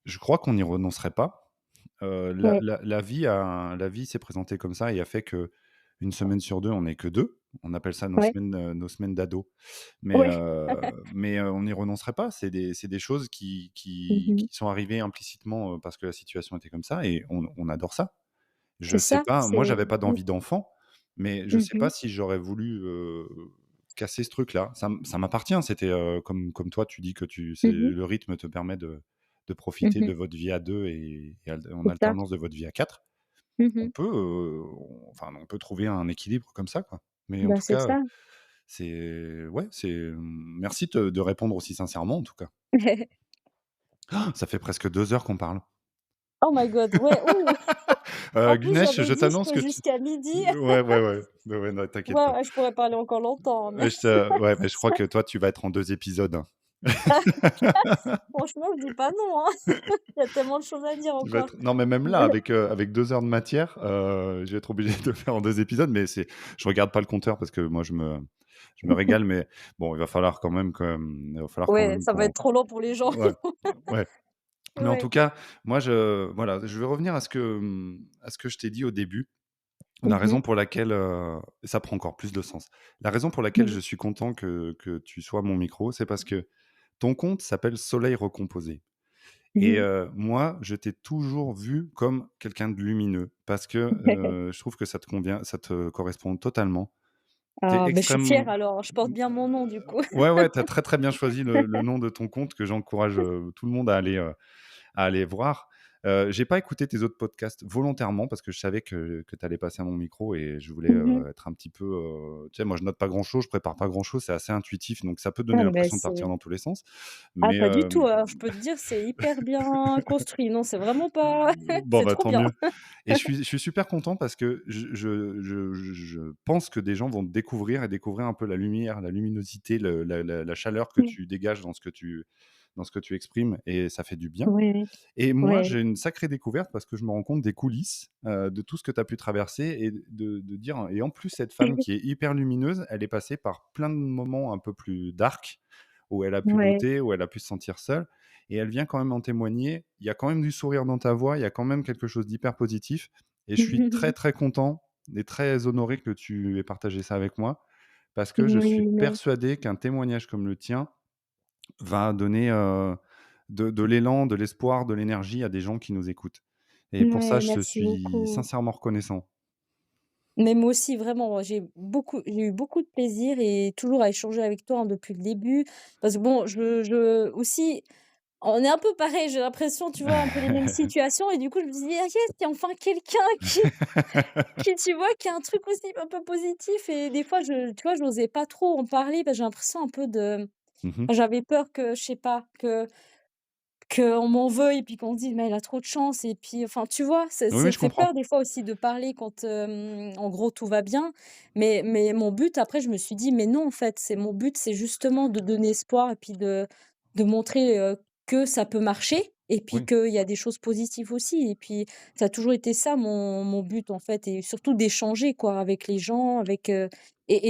[SPEAKER 1] je crois qu'on n'y renoncerait pas.
[SPEAKER 2] ouais,
[SPEAKER 1] La vie s'est présentée comme ça et a fait que une semaine sur 2 on n'est que 2. On appelle ça
[SPEAKER 2] ouais,
[SPEAKER 1] nos semaines d'ado.
[SPEAKER 2] ouais.
[SPEAKER 1] On n'y renoncerait pas. C'est des choses
[SPEAKER 2] Mmh mh.
[SPEAKER 1] qui sont arrivées implicitement, parce que la situation était comme ça et on adore ça. Je
[SPEAKER 2] C'est
[SPEAKER 1] sais
[SPEAKER 2] ça,
[SPEAKER 1] pas, moi j'avais pas
[SPEAKER 2] mmh.
[SPEAKER 1] d'envie d'enfant, mais je
[SPEAKER 2] Mmh
[SPEAKER 1] sais pas
[SPEAKER 2] mh.
[SPEAKER 1] si j'aurais voulu, casser ce truc-là. Ça m'appartient, c'était, comme toi tu dis que tu c'est
[SPEAKER 2] Mmh mh.
[SPEAKER 1] le rythme te permet de
[SPEAKER 2] Mmh
[SPEAKER 1] profiter de
[SPEAKER 2] mh.
[SPEAKER 1] votre vie à 2 et en
[SPEAKER 2] C'est ça.
[SPEAKER 1] alternance de votre vie à 4.
[SPEAKER 2] Mmh mh.
[SPEAKER 1] On peut trouver un équilibre comme ça, quoi. Mais en
[SPEAKER 2] Bah,
[SPEAKER 1] tout
[SPEAKER 2] c'est
[SPEAKER 1] cas,
[SPEAKER 2] ça.
[SPEAKER 1] merci de répondre aussi sincèrement, en tout cas. Ça fait presque 2 heures qu'on parle.
[SPEAKER 2] Oh my god, ouais, ouh! En plus,
[SPEAKER 1] Gunesh,
[SPEAKER 2] j'avais
[SPEAKER 1] je
[SPEAKER 2] dit
[SPEAKER 1] t'annonce
[SPEAKER 2] jusque
[SPEAKER 1] que tu
[SPEAKER 2] jusqu'à midi.
[SPEAKER 1] ouais, ouais, ouais. Ouais, ouais, non, t'inquiète
[SPEAKER 2] Ouais,
[SPEAKER 1] pas.
[SPEAKER 2] ouais, je pourrais parler encore longtemps, mais
[SPEAKER 1] Ouais, mais je crois que toi, tu vas être en 2 épisodes, hein.
[SPEAKER 2] franchement, je dis pas non, hein. Il y a tellement de choses à dire
[SPEAKER 1] Tu vas
[SPEAKER 2] encore.
[SPEAKER 1] être non, mais même là, avec 2 heures de matière, je vais être obligé de le faire en 2 épisodes, mais je regarde pas le compteur parce que moi, je me régale, mais bon, il va falloir quand
[SPEAKER 2] Ouais,
[SPEAKER 1] même
[SPEAKER 2] ça va
[SPEAKER 1] qu'on
[SPEAKER 2] être trop long pour les gens.
[SPEAKER 1] ouais, ouais. Mais en tout
[SPEAKER 2] Ouais.
[SPEAKER 1] cas, moi, je vais revenir à ce que je t'ai dit au début. La
[SPEAKER 2] Mmh mh.
[SPEAKER 1] raison pour laquelle, ça prend encore plus de sens. La raison pour laquelle
[SPEAKER 2] Mmh.
[SPEAKER 1] je suis content que tu sois à mon micro, c'est parce que ton compte s'appelle Soleil recomposé et
[SPEAKER 2] Mmh.
[SPEAKER 1] moi, je t'ai toujours vu comme quelqu'un de lumineux parce que, je trouve que ça te correspond totalement. Tu es
[SPEAKER 2] Ah, beh, je suis fière
[SPEAKER 1] extrêmement
[SPEAKER 2] alors, je porte bien mon nom du coup.
[SPEAKER 1] ouais, ouais, tu as très bien choisi le nom de ton compte que j'encourage, tout le monde à aller voir. J'ai pas écouté tes autres podcasts volontairement parce que je savais que tu allais passer à mon micro et je voulais,
[SPEAKER 2] Mmh mh.
[SPEAKER 1] être un petit peu, tu sais, moi je note pas grand-chose, je prépare pas grand-chose, c'est assez intuitif, donc ça peut donner
[SPEAKER 2] Ah mais
[SPEAKER 1] l'impression de partir
[SPEAKER 2] c'est
[SPEAKER 1] dans tous les sens.
[SPEAKER 2] ah
[SPEAKER 1] Mais,
[SPEAKER 2] pas du tout, alors je peux te dire, c'est hyper bien construit. Non, c'est vraiment pas
[SPEAKER 1] bon,
[SPEAKER 2] c'est
[SPEAKER 1] bah,
[SPEAKER 2] trop
[SPEAKER 1] tant
[SPEAKER 2] bien.
[SPEAKER 1] mieux. Et je suis super content parce que je pense que des gens vont te découvrir et découvrir un peu la lumière, la luminosité, la chaleur que
[SPEAKER 2] Mmh.
[SPEAKER 1] tu dégages dans ce que tu exprimes et ça fait du bien.
[SPEAKER 2] Ouais,
[SPEAKER 1] Et moi,
[SPEAKER 2] ouais.
[SPEAKER 1] j'ai une sacrée découverte parce que je me rends compte des coulisses, de tout ce que tu as pu traverser et de dire et en plus cette femme qui est hyper lumineuse, elle est passée par plein de moments un peu plus dark, où elle a pu
[SPEAKER 2] Ouais.
[SPEAKER 1] douter, où elle a pu se sentir seule et elle vient quand même en témoigner. Il y a quand même du sourire dans ta voix, il y a quand même quelque chose d'hyper positif et je suis très, très content et très honoré que tu aies partagé ça avec moi parce que je suis
[SPEAKER 2] Oui, mais
[SPEAKER 1] persuadé qu'un témoignage comme le tien va donner, de l'élan, de l'espoir, de l'énergie à des gens qui nous écoutent et pour ça,
[SPEAKER 2] ouais,
[SPEAKER 1] je te
[SPEAKER 2] merci
[SPEAKER 1] suis
[SPEAKER 2] beaucoup.
[SPEAKER 1] sincèrement reconnaissant.
[SPEAKER 2] Mais moi aussi, vraiment, j'ai eu beaucoup de plaisir et toujours à échanger avec toi, hein, depuis le début. Parce que bon, je aussi, on est un peu pareil, j'ai l'impression, tu vois, un peu les mêmes situations et du coup, je me suis dit: «Ah yes, il y a enfin quelqu'un qui, tu vois, qui a un truc aussi un peu positif» et des fois, tu vois, j'osais pas trop en parler parce que j'ai l'impression un peu de
[SPEAKER 1] Mmh mh.
[SPEAKER 2] j'avais peur que, je sais pas, qu'on m'en veuille, puis qu'on se dise: «Mais elle a trop de chance» et puis enfin, tu vois?
[SPEAKER 1] Oui, oui,
[SPEAKER 2] Ça
[SPEAKER 1] je
[SPEAKER 2] fait
[SPEAKER 1] comprends.
[SPEAKER 2] peur des fois aussi de parler quand, en gros tout va bien. Mais mon but après je me suis dit: «Mais non en fait, c'est mon but, c'est justement de donner espoir et puis de montrer, que ça peut marcher et puis
[SPEAKER 1] Oui.
[SPEAKER 2] qu'il y a des choses positives aussi» et puis ça a toujours été ça mon but en fait et surtout d'échanger quoi avec les gens, avec, et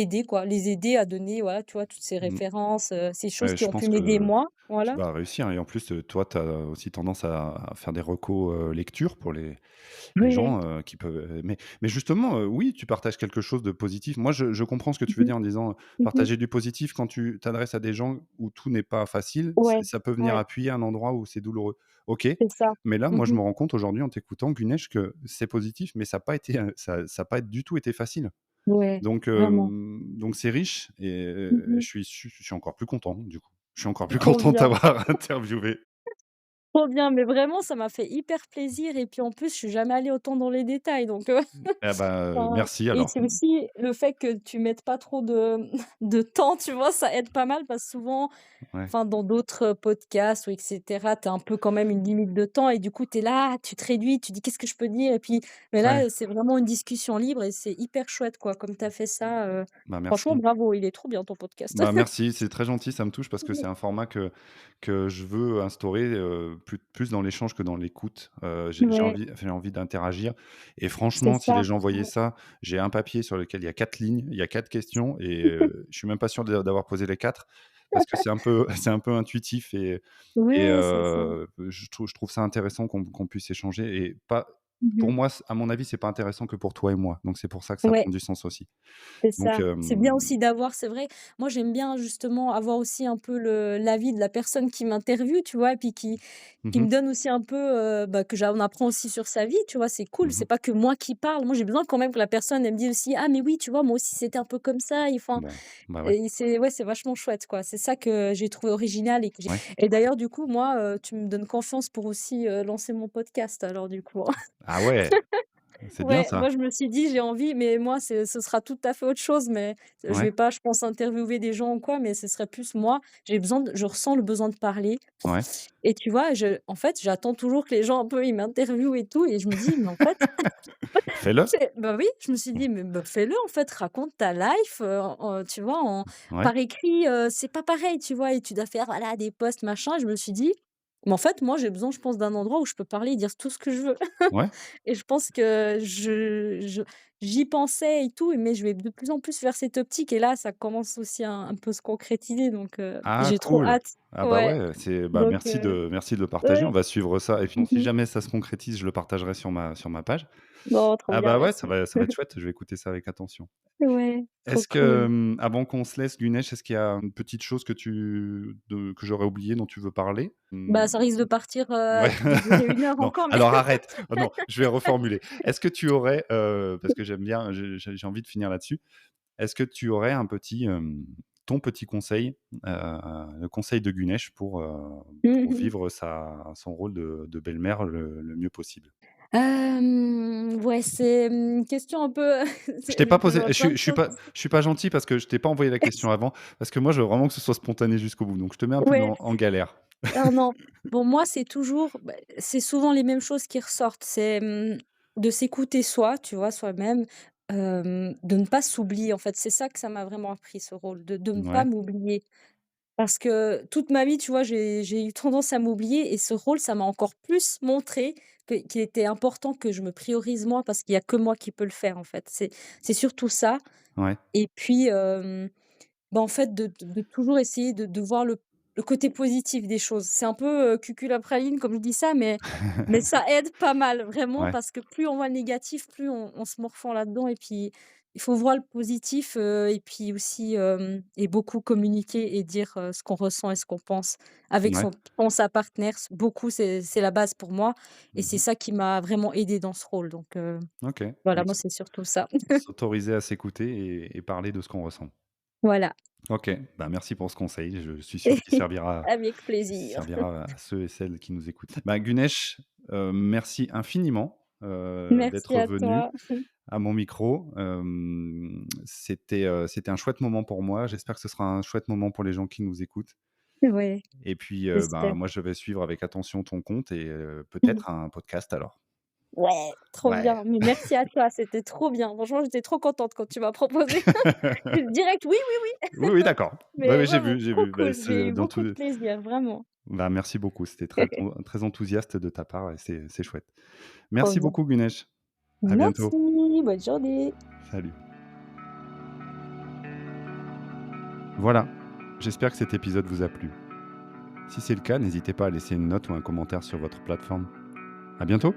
[SPEAKER 2] aider quoi, les aider à donner voilà, tu vois? Toutes ces
[SPEAKER 1] Mmh.
[SPEAKER 2] références, ces choses
[SPEAKER 1] Ouais,
[SPEAKER 2] qui
[SPEAKER 1] je
[SPEAKER 2] ont pu
[SPEAKER 1] pense
[SPEAKER 2] m'aider
[SPEAKER 1] que
[SPEAKER 2] moi,
[SPEAKER 1] tu
[SPEAKER 2] voilà.
[SPEAKER 1] vas réussir et en plus, toi, tu as aussi tendance à faire des recos, lecture pour les
[SPEAKER 2] Oui.
[SPEAKER 1] gens, qui peuvent mais justement, oui, tu partages quelque chose de positif. Moi, je comprends ce que tu veux
[SPEAKER 2] Mmh mh.
[SPEAKER 1] dire en disant,
[SPEAKER 2] Mmh.
[SPEAKER 1] partager du positif quand tu t'adresses à des gens où tout n'est pas facile,
[SPEAKER 2] Ouais,
[SPEAKER 1] ça peut venir
[SPEAKER 2] ouais,
[SPEAKER 1] appuyer un endroit où c'est douloureux. OK,
[SPEAKER 2] c'est ça.
[SPEAKER 1] mais là,
[SPEAKER 2] Mmh
[SPEAKER 1] moi, je
[SPEAKER 2] mh.
[SPEAKER 1] me rends compte aujourd'hui en t'écoutant, Gunesh, que c'est positif, mais ça a pas été, ça a pas du tout été facile.
[SPEAKER 2] Ouais, vraiment.
[SPEAKER 1] Donc c'est riche et
[SPEAKER 2] Mmh mh.
[SPEAKER 1] je suis encore plus content, du coup. Je suis encore plus
[SPEAKER 2] Trop
[SPEAKER 1] content de
[SPEAKER 2] bien,
[SPEAKER 1] t'avoir interviewé.
[SPEAKER 2] trop bien, mais vraiment ça m'a fait hyper plaisir et puis en plus je suis jamais allée autant dans les détails donc
[SPEAKER 1] Eh bah,
[SPEAKER 2] enfin
[SPEAKER 1] merci
[SPEAKER 2] et
[SPEAKER 1] alors.
[SPEAKER 2] c'est aussi le fait que tu mettes pas trop de de temps, tu vois? Ça aide pas mal parce que souvent
[SPEAKER 1] Ouais,
[SPEAKER 2] enfin, dans d'autres, podcasts ou et cetera, tu as un peu quand même une limite de temps et du coup, tu es là, tu te réduis, tu dis: «Qu'est-ce que je peux dire?» et puis mais
[SPEAKER 1] ouais,
[SPEAKER 2] là, c'est vraiment une discussion libre et c'est hyper chouette, quoi, comme tu as fait ça,
[SPEAKER 1] bah,
[SPEAKER 2] franchement
[SPEAKER 1] merci.
[SPEAKER 2] bravo, il est trop bien ton podcast.
[SPEAKER 1] Bah, merci, c'est très gentil, ça me touche parce que c'est un format que je veux instaurer, plus dans l'échange que dans l'écoute.
[SPEAKER 2] Ouais,
[SPEAKER 1] J'ai envie d'interagir et
[SPEAKER 2] c'est
[SPEAKER 1] franchement, si
[SPEAKER 2] ça.
[SPEAKER 1] les gens voyaient
[SPEAKER 2] Ouais.
[SPEAKER 1] ça, j'ai un papier sur lequel il y a 4 lignes, il y a 4 questions et je suis même pas sûr d'avoir posé les 4 parce que c'est un peu c'est un peu intuitif et
[SPEAKER 2] Ouais, c'est ça.
[SPEAKER 1] je trouve ça intéressant qu'on puisse échanger et pas
[SPEAKER 2] Mmh
[SPEAKER 1] pour
[SPEAKER 2] mh.
[SPEAKER 1] moi, à mon avis, c'est pas intéressant que pour toi et moi, donc c'est pour ça que ça
[SPEAKER 2] Ouais.
[SPEAKER 1] prend du sens aussi.
[SPEAKER 2] C'est
[SPEAKER 1] Donc
[SPEAKER 2] ça. C'est bien aussi d'avoir c'est vrai, moi j'aime bien justement avoir aussi un peu le l'avis de la personne qui m'interviewe, tu vois? Et puis qui
[SPEAKER 1] mmh
[SPEAKER 2] me donne aussi un peu, bah, que j'en apprends aussi sur sa vie, tu vois? C'est cool,
[SPEAKER 1] mh.
[SPEAKER 2] c'est pas que moi qui parle. Moi j'ai besoin quand même que la personne elle me dise aussi: «Ah mais oui, tu vois, moi aussi c'était un peu comme ça» et enfin
[SPEAKER 1] Bon, bah, ouais,
[SPEAKER 2] et c'est ouais, c'est vachement chouette, quoi. C'est ça que j'ai trouvé original et que j'ai
[SPEAKER 1] ouais.
[SPEAKER 2] et d'ailleurs du coup moi, tu me donnes confiance pour aussi, lancer mon podcast alors du coup.
[SPEAKER 1] Ah ouais, c'est bien
[SPEAKER 2] Ouais,
[SPEAKER 1] ça.
[SPEAKER 2] moi je me suis dit: «J'ai envie» mais moi ce sera tout à fait autre chose, mais je
[SPEAKER 1] Ouais,
[SPEAKER 2] vais pas, je pense, interviewer des gens ou quoi, mais ce serait plus moi. Je ressens le besoin de parler
[SPEAKER 1] ouais.
[SPEAKER 2] et tu vois, en fait, j'attends toujours que les gens un peu ils m'interviewent et tout et je me dis: «Mais en fait»
[SPEAKER 1] Fais-le.
[SPEAKER 2] c'est bah oui, je me suis dit: «Mais bah fais-le en fait, raconte ta life, tu vois,
[SPEAKER 1] Ouais,
[SPEAKER 2] par écrit, c'est pas pareil, tu vois? Et tu dois faire, voilà, des posts machin». Je me suis dit: «Mais en fait, moi j'ai besoin, je pense, d'un endroit où je peux parler et dire tout ce que je veux».
[SPEAKER 1] ouais.
[SPEAKER 2] Et je pense que j'y pensais et tout, mais je vais de plus en plus vers cette optique et là, ça commence aussi à un peu se concrétiser donc
[SPEAKER 1] Ah
[SPEAKER 2] j'ai trop
[SPEAKER 1] cool.
[SPEAKER 2] hâte.
[SPEAKER 1] Ah bah,
[SPEAKER 2] Ouais,
[SPEAKER 1] ouais, bah,
[SPEAKER 2] donc
[SPEAKER 1] merci de le partager. On
[SPEAKER 2] ouais.
[SPEAKER 1] va suivre ça et puis
[SPEAKER 2] Mmh
[SPEAKER 1] si
[SPEAKER 2] mh.
[SPEAKER 1] jamais ça se concrétise, je le partagerai sur ma page.
[SPEAKER 2] Non, trop
[SPEAKER 1] Ah
[SPEAKER 2] bien,
[SPEAKER 1] bah, ouais, ça
[SPEAKER 2] merci.
[SPEAKER 1] va ça va être chouette, je vais écouter ça avec attention.
[SPEAKER 2] Ouais, trop
[SPEAKER 1] Est-ce que,
[SPEAKER 2] cool.
[SPEAKER 1] avant qu'on se laisse, Gunesh, est-ce qu'il y a une petite chose que j'aurais oublié dont tu veux parler?
[SPEAKER 2] Bah, ça risque de partir,
[SPEAKER 1] Ouais.
[SPEAKER 2] de durer 1 heure
[SPEAKER 1] Non,
[SPEAKER 2] encore, mais
[SPEAKER 1] alors arrête. Oh non, je vais reformuler. Est-ce que tu aurais, parce que j'aime bien, j'ai envie de finir là-dessus. Est-ce que tu aurais un petit, ton petit conseil, le conseil de Gunesh pour
[SPEAKER 2] Mmh.
[SPEAKER 1] vivre son rôle de belle-mère le mieux possible.
[SPEAKER 2] Ouais, c'est, une question un peu
[SPEAKER 1] Je t'ai pas posé
[SPEAKER 2] j'aurais plein de choses.
[SPEAKER 1] je suis pas gentil parce que je t'ai pas envoyé la question avant, parce que moi, je veux vraiment que ce soit spontané jusqu'au bout, donc je te mets un peu
[SPEAKER 2] Ouais,
[SPEAKER 1] en galère.
[SPEAKER 2] ah non. Bon, moi, c'est toujours, c'est souvent les mêmes choses qui ressortent. C'est, de s'écouter soi, tu vois, soi-même, de ne pas s'oublier, en fait. C'est ça que ça m'a vraiment appris, ce rôle, de ne pas
[SPEAKER 1] Ouais,
[SPEAKER 2] m'oublier. Parce que toute ma vie, tu vois, j'ai eu tendance à m'oublier et ce rôle, ça m'a encore plus montré qu'il était important que je me priorise moi parce qu'il y a que moi qui peux le faire, en fait. C'est surtout ça
[SPEAKER 1] ouais.
[SPEAKER 2] et puis, bah, en fait, de toujours essayer de voir le côté positif des choses. C'est un peu, cucul-praline comme je dis ça, mais ça aide pas mal, vraiment,
[SPEAKER 1] Ouais.
[SPEAKER 2] parce que plus on voit le négatif, plus on se morfond là-dedans et puis il faut voir le positif, et puis aussi, et beaucoup communiquer et dire, ce qu'on ressent et ce qu'on pense avec
[SPEAKER 1] Ouais.
[SPEAKER 2] sa partenaire. Beaucoup, c'est la base pour moi et c'est
[SPEAKER 1] Mmh.
[SPEAKER 2] ça qui m'a vraiment aidée dans ce rôle donc
[SPEAKER 1] OK.
[SPEAKER 2] voilà,
[SPEAKER 1] Donc
[SPEAKER 2] moi, c'est surtout ça.
[SPEAKER 1] s'autoriser à s'écouter et parler de ce qu'on ressent.
[SPEAKER 2] Voilà.
[SPEAKER 1] OK, bah, merci pour ce conseil. Je suis sûr qu'il
[SPEAKER 2] Avec plaisir.
[SPEAKER 1] servira à ceux et celles qui nous écoutent. Bah, Gunesh, merci infiniment,
[SPEAKER 2] Merci
[SPEAKER 1] d'être
[SPEAKER 2] à
[SPEAKER 1] venu
[SPEAKER 2] toi.
[SPEAKER 1] à mon micro. C'était un chouette moment pour moi. J'espère que ce sera un chouette moment pour les gens qui nous écoutent
[SPEAKER 2] Ouais,
[SPEAKER 1] et puis, bah,
[SPEAKER 2] j'espère.
[SPEAKER 1] moi, je vais suivre avec attention ton compte et peut-être un podcast alors.
[SPEAKER 2] Ouais, trop
[SPEAKER 1] Ouais.
[SPEAKER 2] bien, mais merci à toi, c'était trop bien. Franchement, j'étais trop contente quand tu m'as proposé. Direct, oui, oui, oui,
[SPEAKER 1] Oui, oui, d'accord. Ouais,
[SPEAKER 2] mais
[SPEAKER 1] ouais,
[SPEAKER 2] ouais, ouais,
[SPEAKER 1] j'ai
[SPEAKER 2] trop
[SPEAKER 1] vu. Bah,
[SPEAKER 2] cool. J'ai
[SPEAKER 1] c'est
[SPEAKER 2] eu
[SPEAKER 1] dans
[SPEAKER 2] beaucoup de
[SPEAKER 1] tous
[SPEAKER 2] plaisir, vraiment.
[SPEAKER 1] bah, merci beaucoup. C'était très enthousiaste de ta part et c'est chouette.
[SPEAKER 2] Trop
[SPEAKER 1] Merci
[SPEAKER 2] bien.
[SPEAKER 1] beaucoup Gunesh. À bientôt.
[SPEAKER 2] Merci, bonne journée.
[SPEAKER 1] Salut. Voilà, j'espère que cet épisode vous a plu. Si c'est le cas, n'hésitez pas à laisser une note ou un commentaire sur votre plateforme. À bientôt.